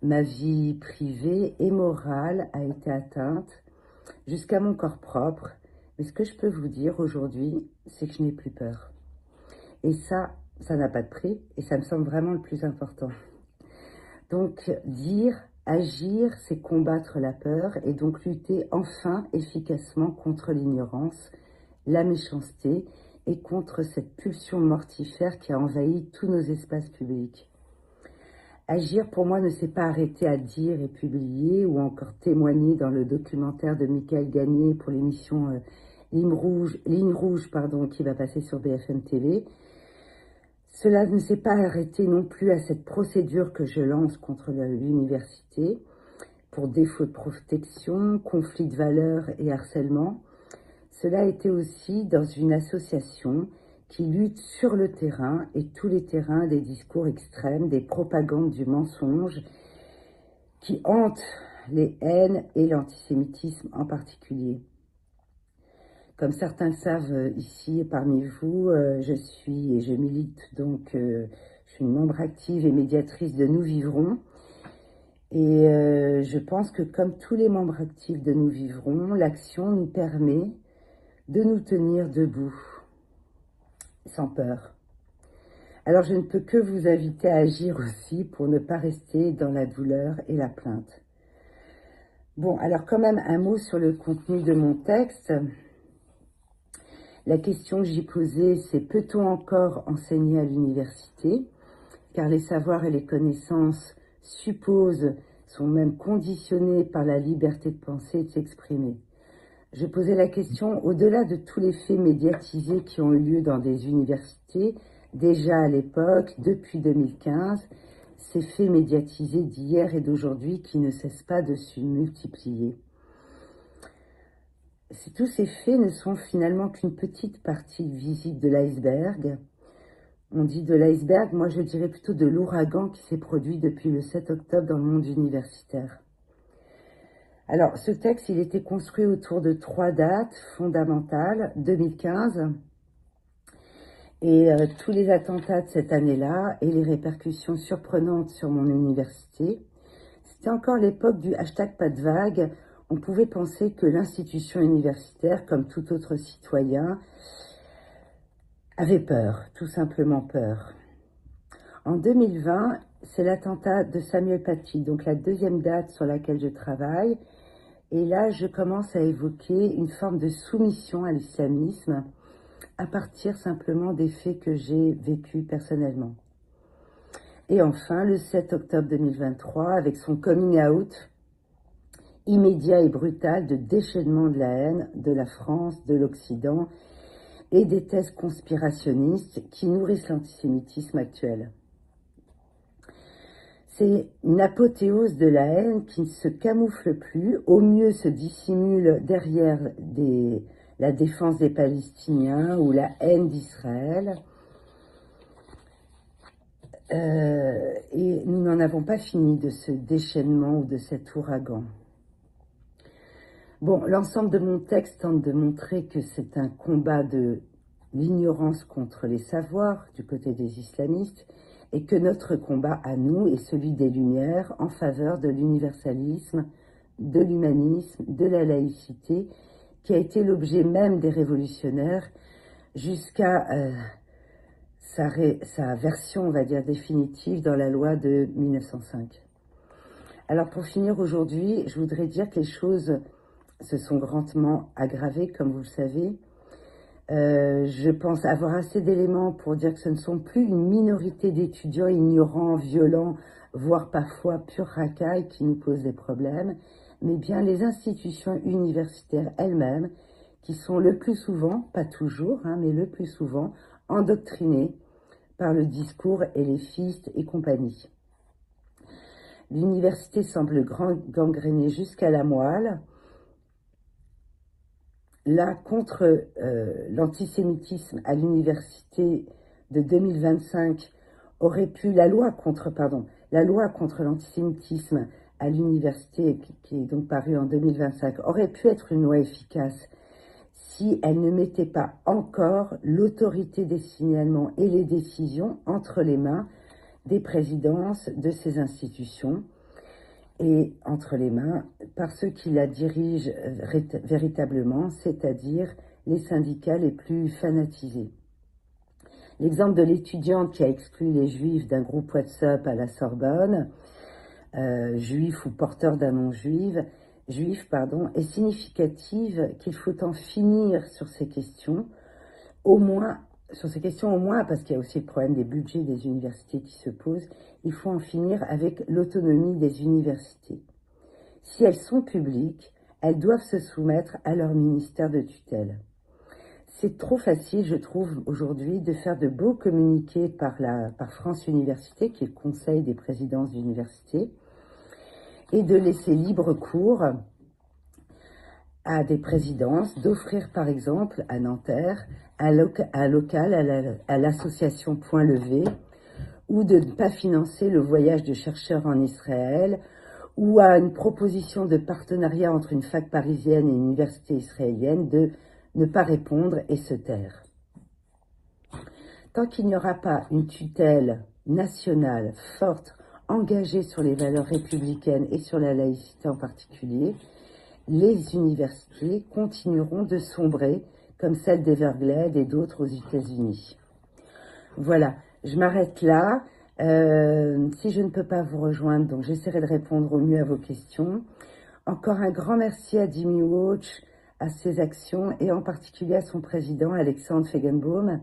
Ma vie privée et morale a été atteinte, jusqu'à mon corps propre. Mais ce que je peux vous dire aujourd'hui, c'est que je n'ai plus peur. Et ça n'a pas de prix, et ça me semble vraiment le plus important. Donc, dire, agir, c'est combattre la peur, et donc lutter enfin efficacement contre l'ignorance, la méchanceté, et contre cette pulsion mortifère qui a envahi tous nos espaces publics. Agir, pour moi, ne s'est pas arrêté à dire et publier, ou encore témoigner dans le documentaire de Michael Gagné pour l'émission Ligne Rouge, qui va passer sur BFM TV. Cela ne s'est pas arrêté non plus à cette procédure que je lance contre l'université pour défaut de protection, conflit de valeurs et harcèlement. Cela a été aussi dans une association qui lutte sur le terrain et tous les terrains des discours extrêmes, des propagandes du mensonge qui hantent les haines et l'antisémitisme en particulier. Comme certains le savent ici parmi vous, je milite donc, je suis une membre active et médiatrice de Nous Vivrons. Et je pense que comme tous les membres actifs de Nous Vivrons, l'action nous permet de nous tenir debout, sans peur. Alors je ne peux que vous inviter à agir aussi pour ne pas rester dans la douleur et la plainte. Bon, alors quand même un mot sur le contenu de mon texte. La question que j'y posais, c'est peut-on encore enseigner à l'université? Car les savoirs et les connaissances sont même conditionnés par la liberté de penser et de s'exprimer. Je posais la question, au-delà de tous les faits médiatisés qui ont eu lieu dans des universités, déjà à l'époque, depuis 2015, ces faits médiatisés d'hier et d'aujourd'hui qui ne cessent pas de se multiplier. Tous ces faits ne sont finalement qu'une petite partie visible de l'iceberg. On dit de l'iceberg, moi je dirais plutôt de l'ouragan qui s'est produit depuis le 7 octobre dans le monde universitaire. Alors, ce texte, il était construit autour de 3 dates fondamentales, 2015, et tous les attentats de cette année-là, et les répercussions surprenantes sur mon université. C'était encore l'époque du hashtag pas de vague. On pouvait penser que l'institution universitaire, comme tout autre citoyen, avait peur, tout simplement peur. En 2020, c'est l'attentat de Samuel Paty, donc la deuxième date sur laquelle je travaille. Et là, je commence à évoquer une forme de soumission à l'islamisme à partir simplement des faits que j'ai vécus personnellement. Et enfin, le 7 octobre 2023, avec son coming out immédiat et brutal de déchaînement de la haine de la France, de l'Occident et des thèses conspirationnistes qui nourrissent l'antisémitisme actuel. C'est une apothéose de la haine qui ne se camoufle plus, au mieux se dissimule derrière la défense des Palestiniens ou la haine d'Israël. Et nous n'en avons pas fini de ce déchaînement ou de cet ouragan. Bon, l'ensemble de mon texte tente de montrer que c'est un combat de l'ignorance contre les savoirs du côté des islamistes, et que notre combat à nous est celui des Lumières en faveur de l'universalisme, de l'humanisme, de la laïcité, qui a été l'objet même des révolutionnaires jusqu'à sa version, on va dire, définitive dans la loi de 1905. Alors pour finir aujourd'hui, je voudrais dire que les choses se sont grandement aggravées, comme vous le savez. Je pense avoir assez d'éléments pour dire que ce ne sont plus une minorité d'étudiants ignorants, violents, voire parfois pure racaille qui nous posent des problèmes, mais bien les institutions universitaires elles-mêmes qui sont le plus souvent, pas toujours, mais le plus souvent, endoctrinées par le discours élitiste et compagnie. L'université semble gangrénée jusqu'à la moelle. Là, contre l'antisémitisme à l'université de 2025, la loi contre, pardon, la loi contre l'antisémitisme à l'université, qui est donc parue en 2025, aurait pu être une loi efficace si elle ne mettait pas encore l'autorité des signalements et les décisions entre les mains des présidences de ces institutions et entre les mains par ceux qui la dirigent véritablement, c'est-à-dire les syndicats les plus fanatisés. L'exemple de l'étudiante qui a exclu les juifs d'un groupe WhatsApp à la Sorbonne, juif ou porteur d'un nom juif, est significative qu'il faut en finir sur ces questions, au moins, parce qu'il y a aussi le problème des budgets des universités qui se posent, il faut en finir avec l'autonomie des universités. Si elles sont publiques, elles doivent se soumettre à leur ministère de tutelle. C'est trop facile, je trouve, aujourd'hui, de faire de beaux communiqués par France Université, qui est le conseil des présidences d'université, et de laisser libre cours à des présidences, d'offrir par exemple à Nanterre un local à l'association Point Levé, ou de ne pas financer le voyage de chercheurs en Israël, ou à une proposition de partenariat entre une fac parisienne et une université israélienne de ne pas répondre et se taire. Tant qu'il n'y aura pas une tutelle nationale forte, engagée sur les valeurs républicaines et sur la laïcité en particulier, les universités continueront de sombrer comme celle d'Everglade et d'autres aux États-Unis. Voilà, je m'arrête là. Si je ne peux pas vous rejoindre, donc j'essaierai de répondre au mieux à vos questions. Encore un grand merci à Jimmy Walsh, à ses actions et en particulier à son président Alexandre Feigenbaum.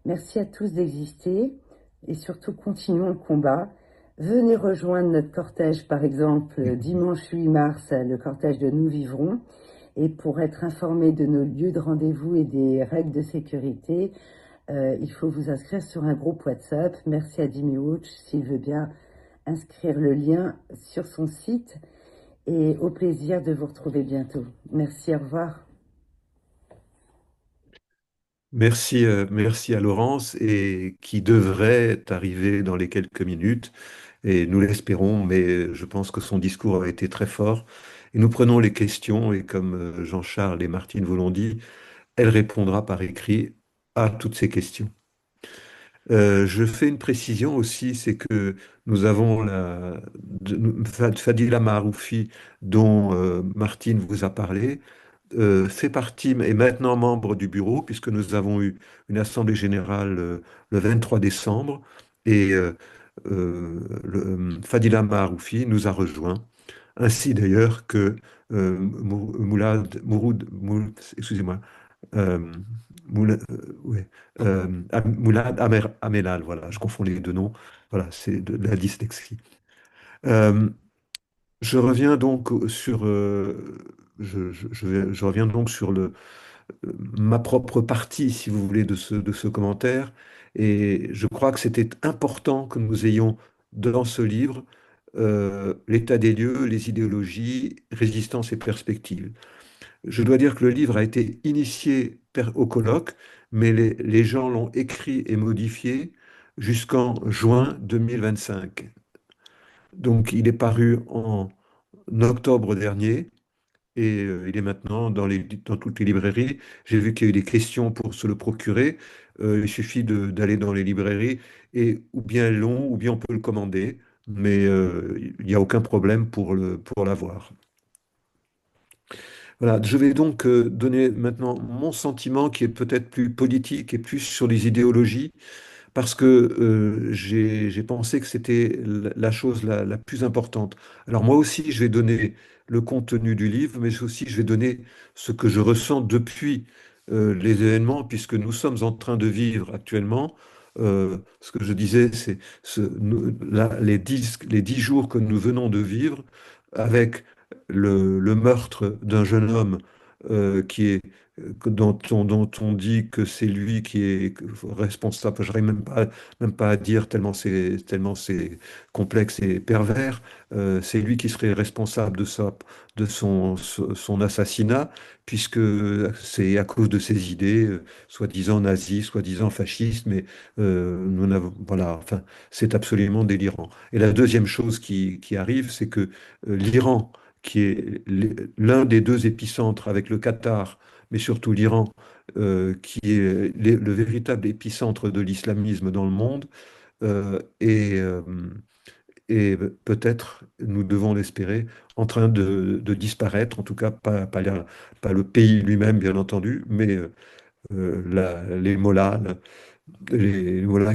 Merci à tous d'exister et surtout continuons le combat. Venez rejoindre notre cortège, par exemple, dimanche 8 mars, le cortège de Nous Vivrons. Et pour être informé de nos lieux de rendez-vous et des règles de sécurité, il faut vous inscrire sur un groupe WhatsApp. Merci à Jimmy Walsh s'il veut bien inscrire le lien sur son site. Et au plaisir de vous retrouver bientôt. Merci, au revoir. Merci, merci à Laurence et qui devrait arriver dans les quelques minutes. Et nous l'espérons, mais je pense que son discours a été très fort. Et nous prenons les questions et comme Jean-Charles et Martine vous l'ont dit, elle répondra par écrit à toutes ces questions. Je fais une précision aussi, c'est que nous avons Fadila Maharoufi, dont Martine vous a parlé, fait partie, est maintenant membre du bureau, puisque nous avons eu une assemblée générale le 23 décembre, et Fadila Maharoufi nous a rejoints, ainsi d'ailleurs que excusez-moi, euh, ouais, Moulad Amelal, voilà, je confonds les deux noms, voilà, c'est de la dyslexie. Euh, je reviens donc sur, je reviens donc sur ma propre partie, si vous voulez, de ce commentaire, et je crois que c'était important que nous ayons dans ce livre l'état des lieux, les idéologies, résistance et perspectives. Je dois dire que le livre a été initié au colloque, mais les gens l'ont écrit et modifié jusqu'en juin 2025. Donc il est paru en octobre dernier et il est maintenant dans toutes les librairies. J'ai vu qu'il y a eu des questions pour se le procurer. Il suffit d'aller dans les librairies et ou bien elles l'ont ou bien on peut le commander, mais il n'y a aucun problème pour l'avoir. Voilà, je vais donc donner maintenant mon sentiment qui est peut-être plus politique et plus sur les idéologies, parce que j'ai pensé que c'était la chose la plus importante. Alors moi aussi, je vais donner le contenu du livre, mais aussi je vais donner ce que je ressens depuis les événements, puisque nous sommes en train de vivre actuellement. Ce que je disais, c'est les 10 jours que nous venons de vivre avec le meurtre d'un jeune homme dont on dit que c'est lui qui est responsable. Je n'arrive même pas à dire tellement c'est complexe et pervers. C'est lui qui serait responsable de son assassinat, puisque c'est à cause de ses idées, soi-disant nazies, soi-disant fascistes, mais nous n'avons, voilà, enfin, c'est absolument délirant. Et la deuxième chose qui arrive, c'est que l'Iran, qui est l'un des deux épicentres avec le Qatar, mais surtout l'Iran, qui est le véritable épicentre de l'islamisme dans le monde, euh, et, euh, et peut-être, nous devons l'espérer, en train de disparaître, en tout cas pas le pays lui-même, bien entendu, mais les mollahs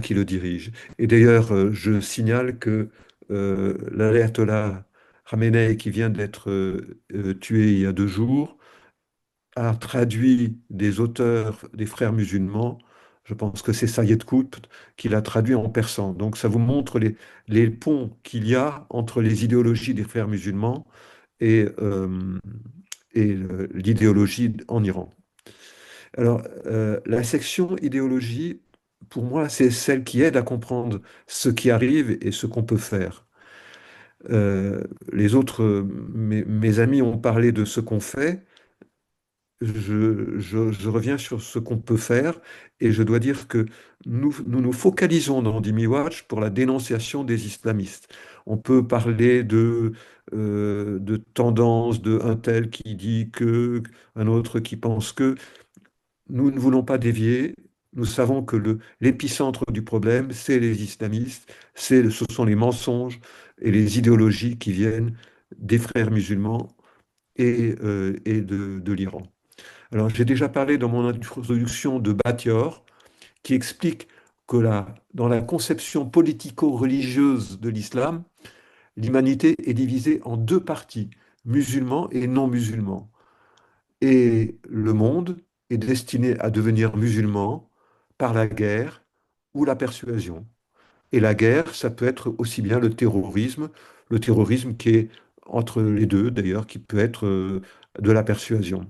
qui le dirigent. Et d'ailleurs, je signale que l'ayatollah Khamenei, qui vient d'être tué il y a 2 jours, a traduit des auteurs des frères musulmans. Je pense que c'est Sayed Qutb qui l'a traduit en persan. Donc ça vous montre les ponts qu'il y a entre les idéologies des frères musulmans et, l'idéologie en Iran. Alors, la section idéologie, pour moi, c'est celle qui aide à comprendre ce qui arrive et ce qu'on peut faire. Les autres, mes amis ont parlé de ce qu'on fait. Je reviens sur ce qu'on peut faire et je dois dire que nous focalisons dans Dimi Watch pour la dénonciation des islamistes. On peut parler de tendance, de un tel qui dit que, un autre qui pense que. Nous ne voulons pas dévier. Nous savons que l'épicentre du problème, c'est les islamistes, ce sont les mensonges et les idéologies qui viennent des frères musulmans et de l'Iran. Alors, j'ai déjà parlé dans mon introduction de Batior, qui explique que dans la conception politico-religieuse de l'islam, l'humanité est divisée en deux parties, musulmans et non musulmans. Et le monde est destiné à devenir musulman par la guerre ou la persuasion. Et la guerre, ça peut être aussi bien le terrorisme qui est entre les deux d'ailleurs, qui peut être de la persuasion.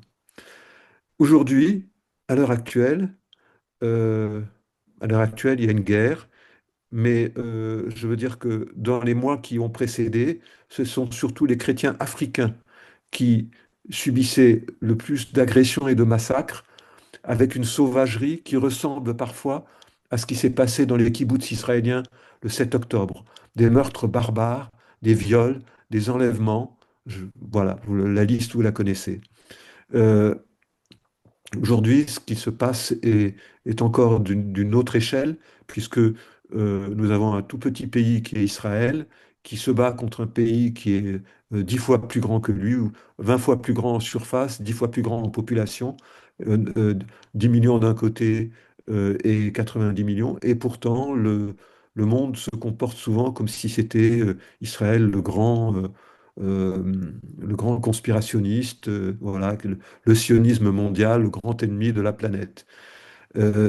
Aujourd'hui, à l'heure actuelle, euh, il y a une guerre, mais je veux dire que dans les mois qui ont précédé, ce sont surtout les chrétiens africains qui subissaient le plus d'agressions et de massacres, avec une sauvagerie qui ressemble parfois à ce qui s'est passé dans les kibboutz israéliens le 7 octobre. Des meurtres barbares, des viols, des enlèvements. Voilà, la liste, vous la connaissez. Euh, Aujourd'hui, ce qui se passe est encore d'une autre échelle, puisque nous avons un tout petit pays qui est Israël, qui se bat contre un pays qui est 10 fois plus grand que lui, ou 20 fois plus grand en surface, 10 fois plus grand en population, euh, euh, 10 millions d'un côté et 90 millions. Et pourtant, le monde se comporte souvent comme si c'était Israël le grand conspirationniste, voilà, le sionisme mondial, le grand ennemi de la planète.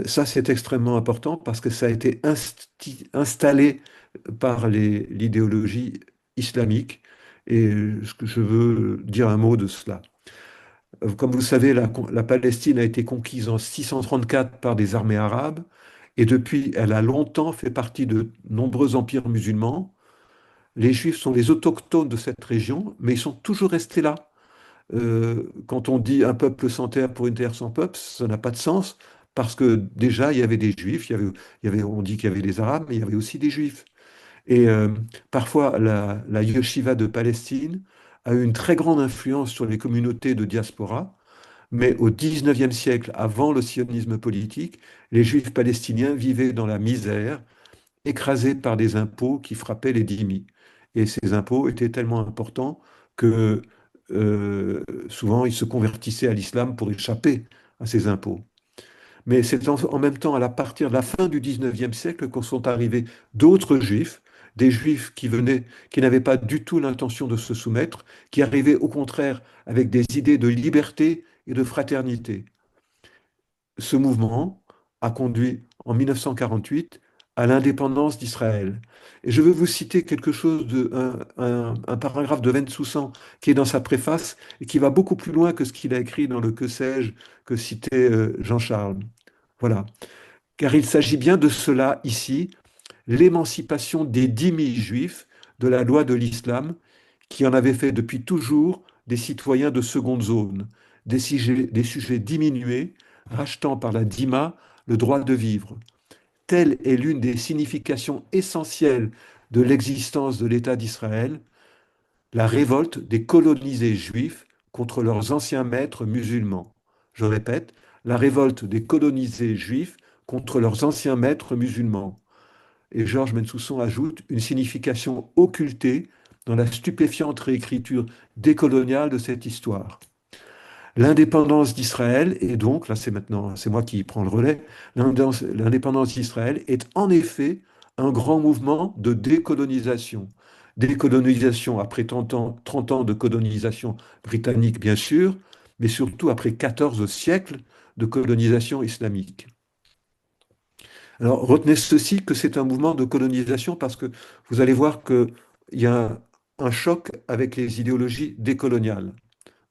Ça, c'est extrêmement important parce que ça a été installé par l'idéologie islamique et je veux dire un mot de cela. Comme vous le savez, la Palestine a été conquise en 634 par des armées arabes et depuis, elle a longtemps fait partie de nombreux empires musulmans. Les Juifs sont les autochtones de cette région, mais ils sont toujours restés là. Quand on dit un peuple sans terre pour une terre sans peuple, ça n'a pas de sens, parce que déjà, il y avait des Juifs, on dit qu'il y avait des Arabes, mais il y avait aussi des Juifs. Et parfois, la yeshiva de Palestine a eu une très grande influence sur les communautés de diaspora, mais au XIXe siècle, avant le sionisme politique, les Juifs palestiniens vivaient dans la misère, écrasés par des impôts qui frappaient les dhimmis. Et ces impôts étaient tellement importants que souvent ils se convertissaient à l'islam pour échapper à ces impôts. Mais c'est en même temps à partir de la fin du XIXe siècle qu'en sont arrivés d'autres juifs, des juifs qui n'avaient pas du tout l'intention de se soumettre, qui arrivaient au contraire avec des idées de liberté et de fraternité. Ce mouvement a conduit en 1948 à l'indépendance d'Israël. Et je veux vous citer quelque chose un paragraphe de Venn-Soussan qui est dans sa préface et qui va beaucoup plus loin que ce qu'il a écrit dans le Que sais-je que citait Jean-Charles. Voilà. Car il s'agit bien de cela ici, l'émancipation des dhimmi juifs de la loi de l'islam, qui en avait fait depuis toujours des citoyens de seconde zone, des sujets diminués, rachetant par la dîma le droit de vivre. Telle est l'une des significations essentielles de l'existence de l'État d'Israël, la révolte des colonisés juifs contre leurs anciens maîtres musulmans. Je répète, la révolte des colonisés juifs contre leurs anciens maîtres musulmans. Et Georges Bensoussan ajoute une signification occultée dans la stupéfiante réécriture décoloniale de cette histoire. L'indépendance d'Israël, et donc, là c'est maintenant, c'est moi qui prends le relais, l'indépendance d'Israël est en effet un grand mouvement de décolonisation. Décolonisation après 30 ans de colonisation britannique, bien sûr, mais surtout après 14 siècles de colonisation islamique. Alors, retenez ceci, que c'est un mouvement de colonisation parce que vous allez voir qu'il y a un choc avec les idéologies décoloniales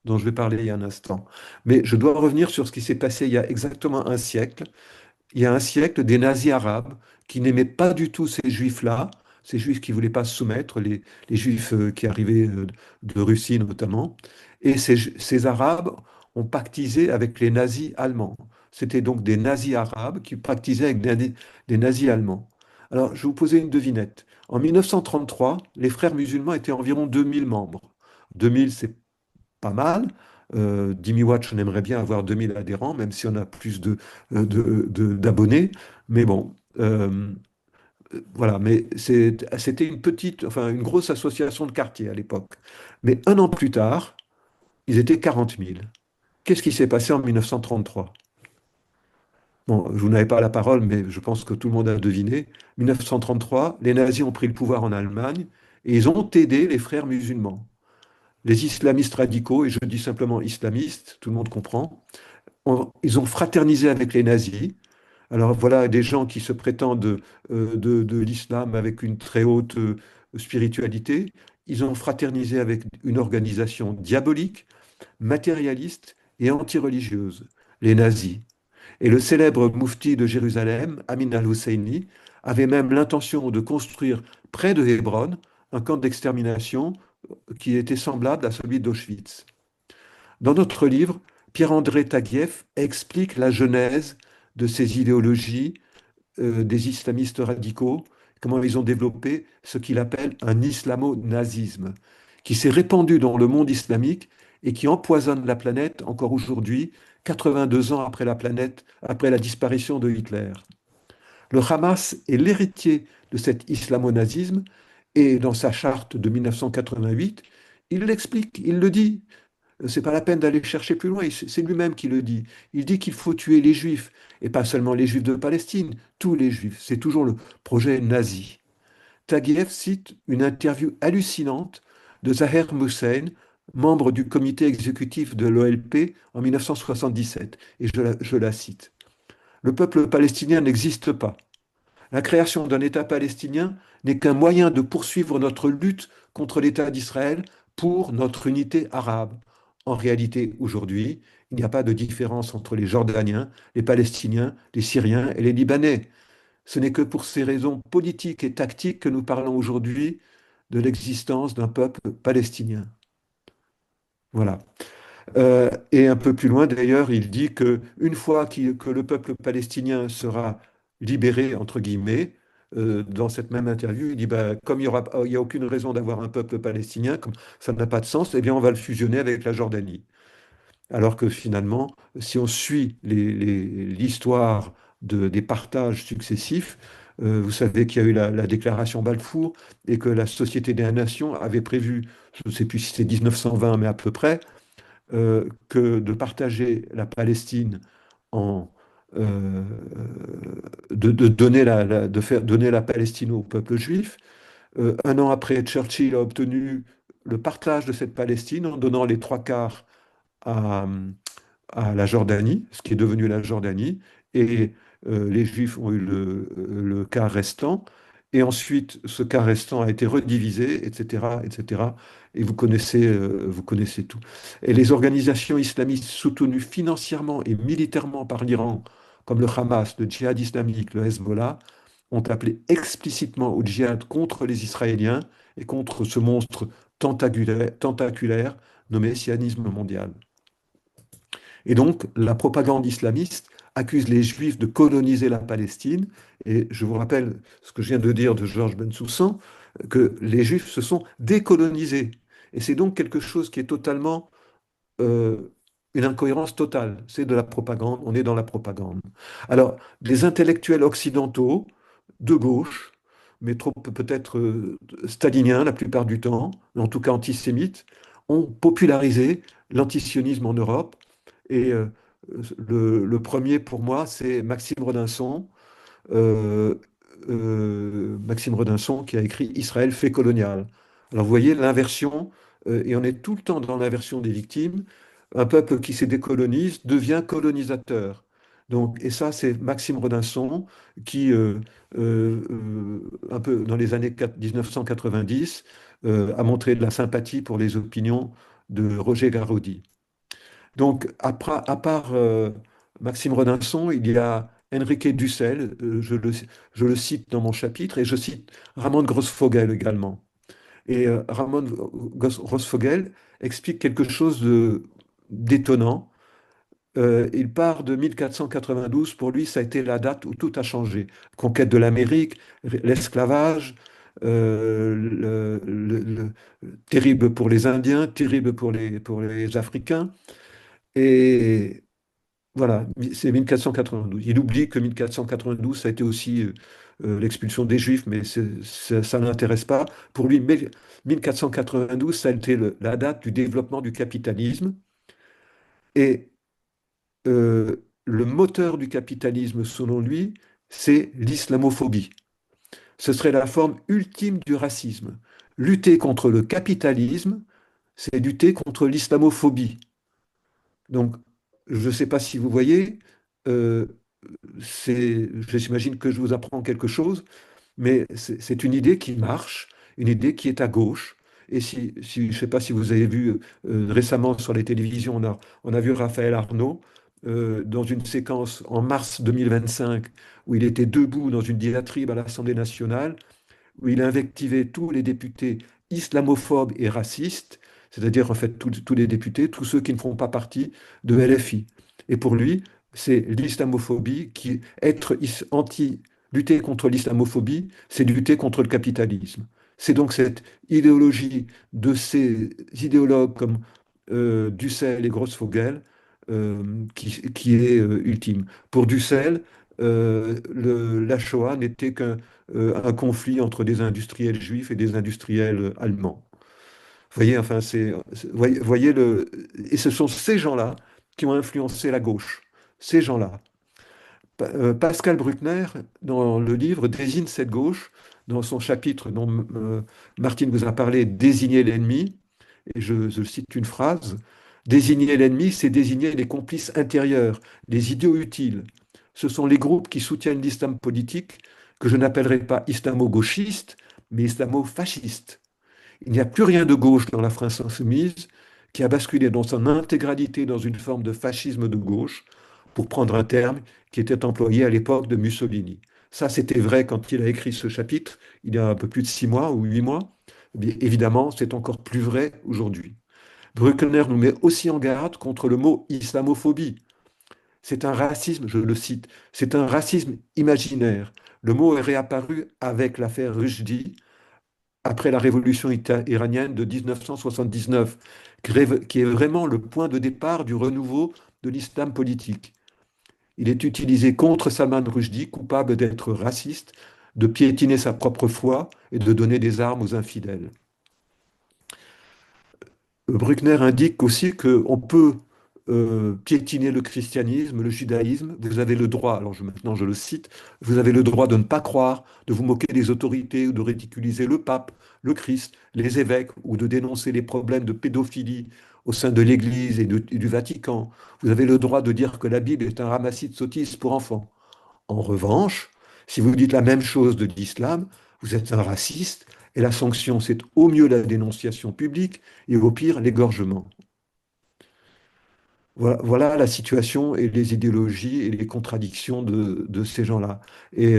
dont je vais parler il y a un instant. Mais je dois revenir sur ce qui s'est passé il y a exactement un siècle. Il y a un siècle, des nazis arabes qui n'aimaient pas du tout ces juifs-là, ces juifs qui ne voulaient pas se soumettre, les juifs qui arrivaient de Russie notamment. Et ces arabes ont pactisé avec les nazis allemands. C'était donc des nazis arabes qui pactisaient avec des nazis allemands. Alors, je vais vous poser une devinette. En 1933, les frères musulmans étaient environ 2000 membres. 2000, c'est pas mal. Dimi Watch, on aimerait bien avoir 2000 adhérents, même si on a plus d'abonnés. Mais bon, voilà. Mais c'était une petite, enfin une grosse association de quartier à l'époque. Mais un an plus tard, ils étaient 40 000. Qu'est-ce qui s'est passé en 1933? Bon, je vous n'avez pas la parole, mais je pense que tout le monde a deviné. 1933, les nazis ont pris le pouvoir en Allemagne et ils ont aidé les frères musulmans. Les islamistes radicaux, et je dis simplement islamistes, tout le monde comprend, ils ont fraternisé avec les nazis. Alors voilà des gens qui se prétendent de l'islam avec une très haute spiritualité. Ils ont fraternisé avec une organisation diabolique, matérialiste et anti-religieuse, les nazis. Et le célèbre moufti de Jérusalem, Amin al-Husseini, avait même l'intention de construire près de Hébron un camp d'extermination qui était semblable à celui d'Auschwitz. Dans notre livre, Pierre-André Taguieff explique la genèse de ces idéologies des islamistes radicaux, comment ils ont développé ce qu'il appelle un islamo-nazisme, qui s'est répandu dans le monde islamique et qui empoisonne la planète encore aujourd'hui, 82 ans après la disparition de Hitler. Le Hamas est l'héritier de cet islamo-nazisme et dans sa charte de 1988, il l'explique, il le dit. C'est pas la peine d'aller chercher plus loin, c'est lui-même qui le dit. Il dit qu'il faut tuer les juifs, et pas seulement les juifs de Palestine, tous les juifs. C'est toujours le projet nazi. Taguieff cite une interview hallucinante de Zaher Hussein, membre du comité exécutif de l'OLP en 1977, et je la cite. Le peuple palestinien n'existe pas. La création d'un État palestinien n'est qu'un moyen de poursuivre notre lutte contre l'État d'Israël pour notre unité arabe. En réalité, aujourd'hui, il n'y a pas de différence entre les Jordaniens, les Palestiniens, les Syriens et les Libanais. Ce n'est que pour ces raisons politiques et tactiques que nous parlons aujourd'hui de l'existence d'un peuple palestinien. Voilà. Et un peu plus loin, d'ailleurs, il dit que une fois que le peuple palestinien sera libéré, entre guillemets, dans cette même interview, il dit, bah, comme il y a aucune raison d'avoir un peuple palestinien, comme ça n'a pas de sens, eh bien, on va le fusionner avec la Jordanie. Alors que finalement, si on suit l'histoire des partages successifs, vous savez qu'il y a eu la déclaration Balfour et que la Société des Nations avait prévu, je ne sais plus si c'est 1920, mais à peu près, que de partager la Palestine en de faire donner la Palestine au peuple juif. Un an après, Churchill a obtenu le partage de cette Palestine en donnant les trois quarts à, à la Jordanie, ce qui est devenu la Jordanie, et les Juifs ont eu le quart restant, et ensuite ce quart restant a été redivisé, etc., etc. Et vous connaissez tout. Et les organisations islamistes soutenues financièrement et militairement par l'Iran, comme le Hamas, le Djihad islamique, le Hezbollah, ont appelé explicitement au djihad contre les Israéliens et contre ce monstre tentaculaire nommé sionisme mondial. Et donc, la propagande islamiste accuse les Juifs de coloniser la Palestine. Et je vous rappelle ce que je viens de dire de Georges Bensoussan, que les Juifs se sont décolonisés. Et c'est donc quelque chose qui est totalement euh, une incohérence totale. C'est de la propagande, on est dans la propagande. Alors, les intellectuels occidentaux de gauche, mais trop peut-être staliniens la plupart du temps, en tout cas antisémites, ont popularisé l'antisionisme en Europe. Et le premier pour moi, c'est euh, Maxime Redinson qui a écrit Israël fait colonial. Alors vous voyez l'inversion, et on est tout le temps dans l'inversion des victimes. Un peuple qui se décolonise devient colonisateur. Donc, et ça, c'est Maxime Redinson qui, un peu dans les années 1990, a montré de la sympathie pour les opinions de Roger Garaudy. Donc, à part Maxime Redinson, il y a Enrique Dussel, je le cite dans mon chapitre, et je cite Ramon Grossfogel également. Et Ramon Grossfogel explique quelque chose d'étonnant. Il part de 1492, pour lui, ça a été la date où tout a changé. Conquête de l'Amérique, l'esclavage, terrible pour les Indiens, terrible pour les Africains. Et voilà, c'est 1492. Il oublie que 1492, ça a été aussi l'expulsion des Juifs, mais ça ne l'intéresse pas. Pour lui, 1492, ça a été la date du développement du capitalisme. Et le moteur du capitalisme, selon lui, c'est l'islamophobie. Ce serait la forme ultime du racisme. Lutter contre le capitalisme, c'est lutter contre l'islamophobie. Donc, je ne sais pas si vous voyez, euh, j'imagine que je vous apprends quelque chose, mais c'est une idée qui marche, une idée qui est à gauche. Et je ne sais pas si vous avez vu récemment sur les télévisions, on a vu Raphaël Arnaud dans une séquence en mars 2025 où il était debout dans une diatribe à l'Assemblée nationale où il invectivait tous les députés islamophobes et racistes, c'est-à-dire en fait tous les députés, tous ceux qui ne font pas partie de LFI. Et pour lui, c'est l'islamophobie qui lutter contre l'islamophobie, c'est lutter contre le capitalisme. C'est donc cette idéologie de ces idéologues comme Dussel et Grossfogel qui est ultime. Pour Dussel, la Shoah n'était qu'un conflit entre des industriels juifs et des industriels allemands. Vous voyez, enfin, voyez et ce sont ces gens-là qui ont influencé la gauche. Ces gens-là. Pascal Bruckner, dans le livre, désigne cette gauche dans son chapitre dont Martine vous a parlé, Désigner l'ennemi. Et je cite une phrase. Désigner l'ennemi, c'est désigner les complices intérieurs, les idiots utiles. Ce sont les groupes qui soutiennent l'islam politique, que je n'appellerai pas islamo-gauchiste, mais islamo-fasciste. Il n'y a plus rien de gauche dans la France insoumise qui a basculé dans son intégralité dans une forme de fascisme de gauche, pour prendre un terme qui était employé à l'époque de Mussolini. Ça, c'était vrai quand il a écrit ce chapitre, il y a un peu plus de 6 mois ou 8 mois. Bien, évidemment, c'est encore plus vrai aujourd'hui. Bruckner nous met aussi en garde contre le mot islamophobie. C'est un racisme, je le cite, c'est un racisme imaginaire. Le mot est réapparu avec l'affaire Rushdie après la révolution iranienne de 1979, qui est vraiment le point de départ du renouveau de l'islam politique. Il est utilisé contre Salman Rushdie, coupable d'être raciste, de piétiner sa propre foi et de donner des armes aux infidèles. Bruckner indique aussi qu'on peut piétiner le christianisme, le judaïsme. Vous avez le droit, alors maintenant je le cite, vous avez le droit de ne pas croire, de vous moquer des autorités ou de ridiculiser le pape, le Christ, les évêques ou de dénoncer les problèmes de pédophilie au sein de l'Église et du Vatican. Vous avez le droit de dire que la Bible est un ramassis de sottises pour enfants. En revanche, si vous dites la même chose de l'islam, vous êtes un raciste, et la sanction, c'est au mieux la dénonciation publique et au pire l'égorgement. Voilà la situation et les idéologies et les contradictions de ces gens-là. Et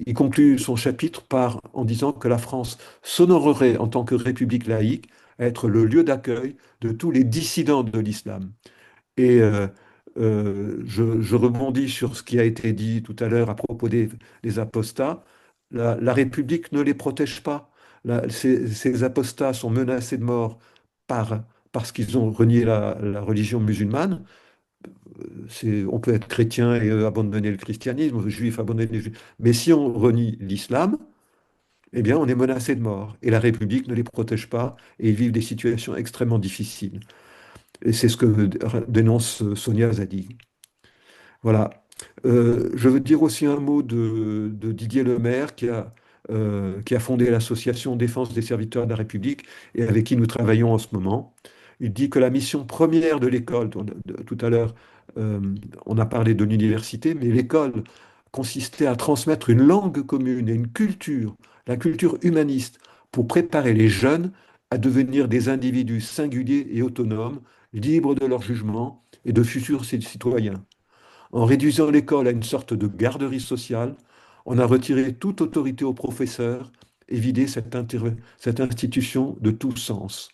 il conclut son chapitre en disant que la France s'honorerait en tant que république laïque à être le lieu d'accueil de tous les dissidents de l'islam. Et je rebondis sur ce qui a été dit tout à l'heure à propos des apostats. La République ne les protège pas. Ces apostats sont menacés de mort parce qu'ils ont renié la religion musulmane. On peut être chrétien et abandonner le christianisme, juif, abandonner les juifs. Mais si on renie l'islam, eh bien, on est menacé de mort. Et la République ne les protège pas et ils vivent des situations extrêmement difficiles. Et c'est ce que dénonce Sonia Zadig. Voilà. Je veux dire aussi un mot de Didier Lemaire qui a fondé l'association Défense des serviteurs de la République et avec qui nous travaillons en ce moment. Il dit que la mission première de l'école, tout à l'heure euh, on a parlé de l'université, mais l'école consistait à transmettre une langue commune et une culture, la culture humaniste, pour préparer les jeunes à devenir des individus singuliers et autonomes, libres de leur jugement et de futurs citoyens. En réduisant l'école à une sorte de garderie sociale, on a retiré toute autorité aux professeurs et vidé cette institution de tout sens.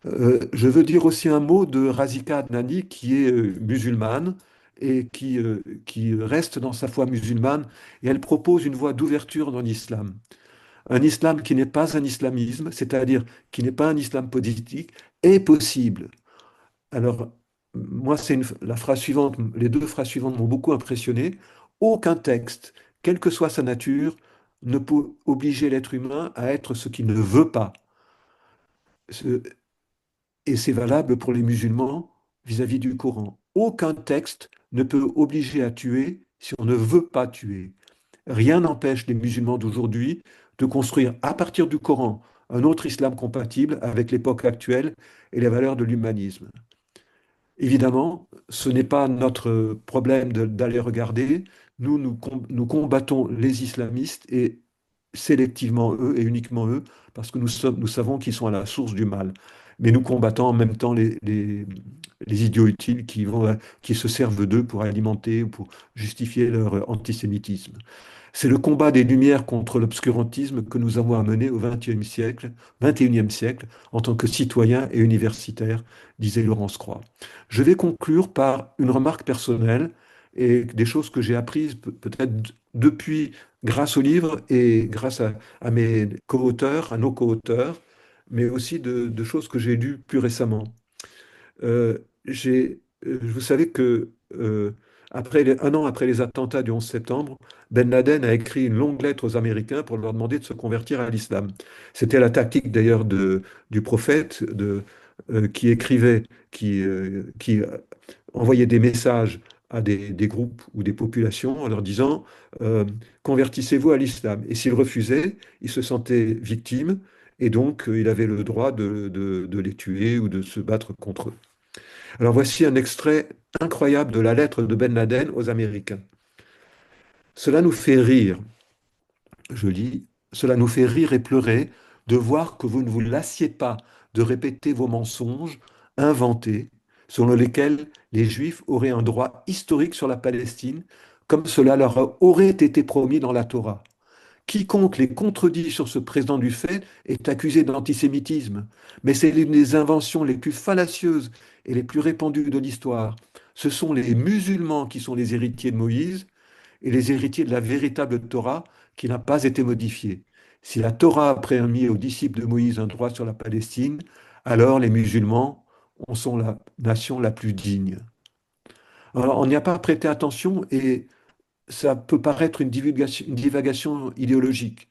Je veux dire aussi un mot de Razika Adnani, qui est musulmane et qui reste dans sa foi musulmane, et elle propose une voie d'ouverture dans l'islam. Un islam qui n'est pas un islamisme, c'est-à-dire qui n'est pas un islam politique, est possible. Alors, moi, la phrase suivante, les deux phrases suivantes m'ont beaucoup impressionné. Aucun texte, quelle que soit sa nature, ne peut obliger l'être humain à être ce qu'il ne veut pas. Ce- Et c'est valable pour les musulmans vis-à-vis du Coran. Aucun texte ne peut obliger à tuer si on ne veut pas tuer. Rien n'empêche les musulmans d'aujourd'hui de construire à partir du Coran un autre islam compatible avec l'époque actuelle et les valeurs de l'humanisme. Évidemment, ce n'est pas notre problème d'aller regarder. Nous combattons les islamistes et sélectivement eux et uniquement eux, parce que nous savons qu'ils sont à la source du mal. Mais nous combattons en même temps les idiots utiles qui se servent d'eux pour alimenter ou pour justifier leur antisémitisme. C'est le combat des Lumières contre l'obscurantisme que nous avons à mener au XXIe siècle, en tant que citoyens et universitaires, disait Laurence Croix. Je vais conclure par une remarque personnelle et des choses que j'ai apprises peut-être depuis, grâce au livre et grâce à mes co-auteurs, à nos co-auteurs, mais aussi de choses que j'ai lues plus récemment. Euh, vous savez que un an après les attentats du 11 septembre, Ben Laden a écrit une longue lettre aux Américains pour leur demander de se convertir à l'islam. C'était la tactique d'ailleurs du prophète qui écrivait, qui envoyait des messages à des groupes ou des populations en leur disant convertissez-vous à l'islam. Et s'ils refusaient, ils se sentaient victimes et donc il avait le droit de les tuer ou de se battre contre eux. Alors voici un extrait incroyable de la lettre de Ben Laden aux Américains. Cela nous fait rire, je lis, cela nous fait rire et pleurer de voir que vous ne vous lassiez pas de répéter vos mensonges inventés, selon lesquels les Juifs auraient un droit historique sur la Palestine, comme cela leur aurait été promis dans la Torah. Quiconque les contredit sur ce présent du fait est accusé d'antisémitisme. Mais c'est l'une des inventions les plus fallacieuses et les plus répandues de l'histoire. Ce sont les musulmans qui sont les héritiers de Moïse et les héritiers de la véritable Torah qui n'a pas été modifiée. Si la Torah a permis aux disciples de Moïse un droit sur la Palestine, alors les musulmans en sont la nation la plus digne. Alors, on n'y a pas prêté attention et ça peut paraître une divagation idéologique.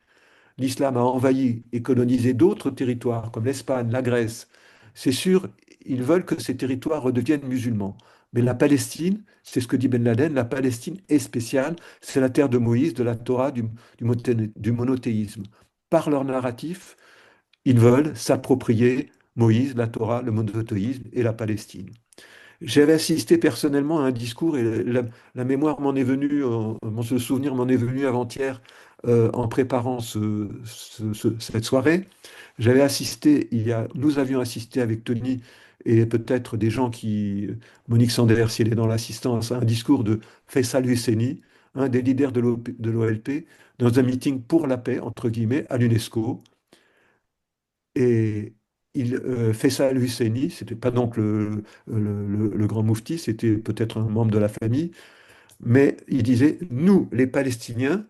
L'islam a envahi et colonisé d'autres territoires comme l'Espagne, la Grèce. C'est sûr, ils veulent que ces territoires redeviennent musulmans. Mais la Palestine, c'est ce que dit Ben Laden, la Palestine est spéciale, c'est la terre de Moïse, de la Torah, du monothéisme. Par leur narratif, ils veulent s'approprier Moïse, la Torah, le monothéisme et la Palestine. J'avais assisté personnellement à un discours et la mémoire m'en est venue, ce souvenir m'en est venu avant-hier en préparant cette soirée. Nous avions assisté avec Tony et peut-être des gens Monique Sanders, si elle est dans l'assistance, à un discours de Faisal Husseini, un des leaders de l'OLP, dans un meeting pour la paix, entre guillemets, à l'UNESCO. Et Faisal Husseini, c'était pas donc le grand moufti, c'était peut-être un membre de la famille, mais il disait, nous, les Palestiniens,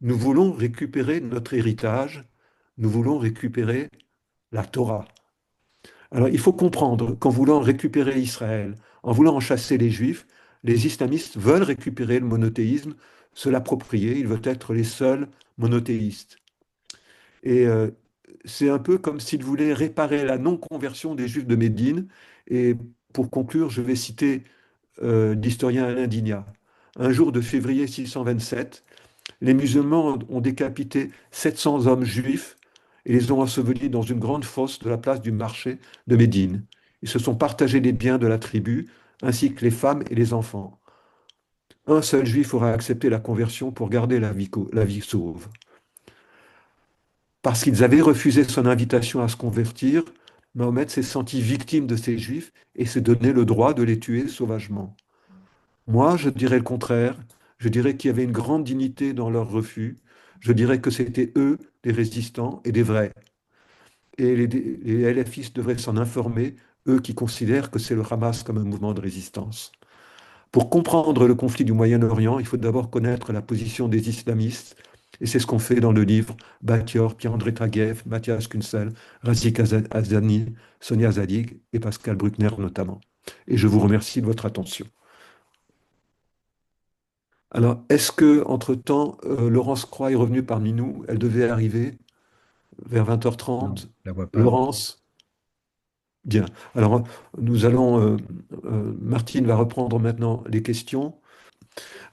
nous voulons récupérer notre héritage, nous voulons récupérer la Torah. Alors il faut comprendre qu'en voulant récupérer Israël, en voulant en chasser les Juifs, les islamistes veulent récupérer le monothéisme, se l'approprier, ils veulent être les seuls monothéistes. Et c'est un peu comme s'ils voulaient réparer la non-conversion des Juifs de Médine. Et pour conclure, je vais citer l'historien Alain Dignat. Un jour de février 627, les musulmans ont décapité 700 hommes juifs et les ont ensevelis dans une grande fosse de la place du marché de Médine. Ils se sont partagés les biens de la tribu, ainsi que les femmes et les enfants. Un seul juif aura accepté la conversion pour garder la vie sauve. Parce qu'ils avaient refusé son invitation à se convertir, Mahomet s'est senti victime de ces juifs et s'est donné le droit de les tuer sauvagement. Moi, je dirais le contraire. Je dirais qu'il y avait une grande dignité dans leur refus. Je dirais que c'était eux, des résistants et des vrais. Et les LFistes devraient s'en informer, eux qui considèrent que c'est le Hamas comme un mouvement de résistance. Pour comprendre le conflit du Moyen-Orient, il faut d'abord connaître la position des islamistes. Et c'est ce qu'on fait dans le livre Batior, Pierre-André Taguieff, Mathias Kunsel, Razik Azani, Sonia Zadig et Pascal Bruckner notamment. Et je vous remercie de votre attention. Alors, est-ce que, entre-temps, Laurence Croix est revenue parmi nous? Elle devait arriver vers Non, 20h30. je la vois pas. Laurence? Bien. Alors, nous allons, Martine va reprendre maintenant les questions.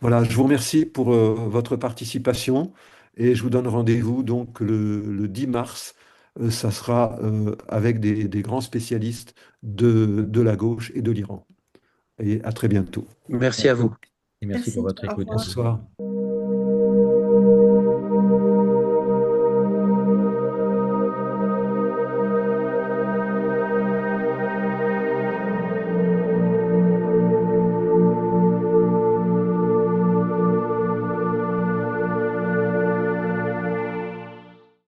Voilà, je vous remercie pour votre participation et je vous donne rendez-vous donc le 10 mars. Ça sera avec des grands spécialistes de la gauche et de l'Iran. Et à très bientôt. Merci à vous. Et merci pour Merci. votre Au écoute. revoir. Bonsoir.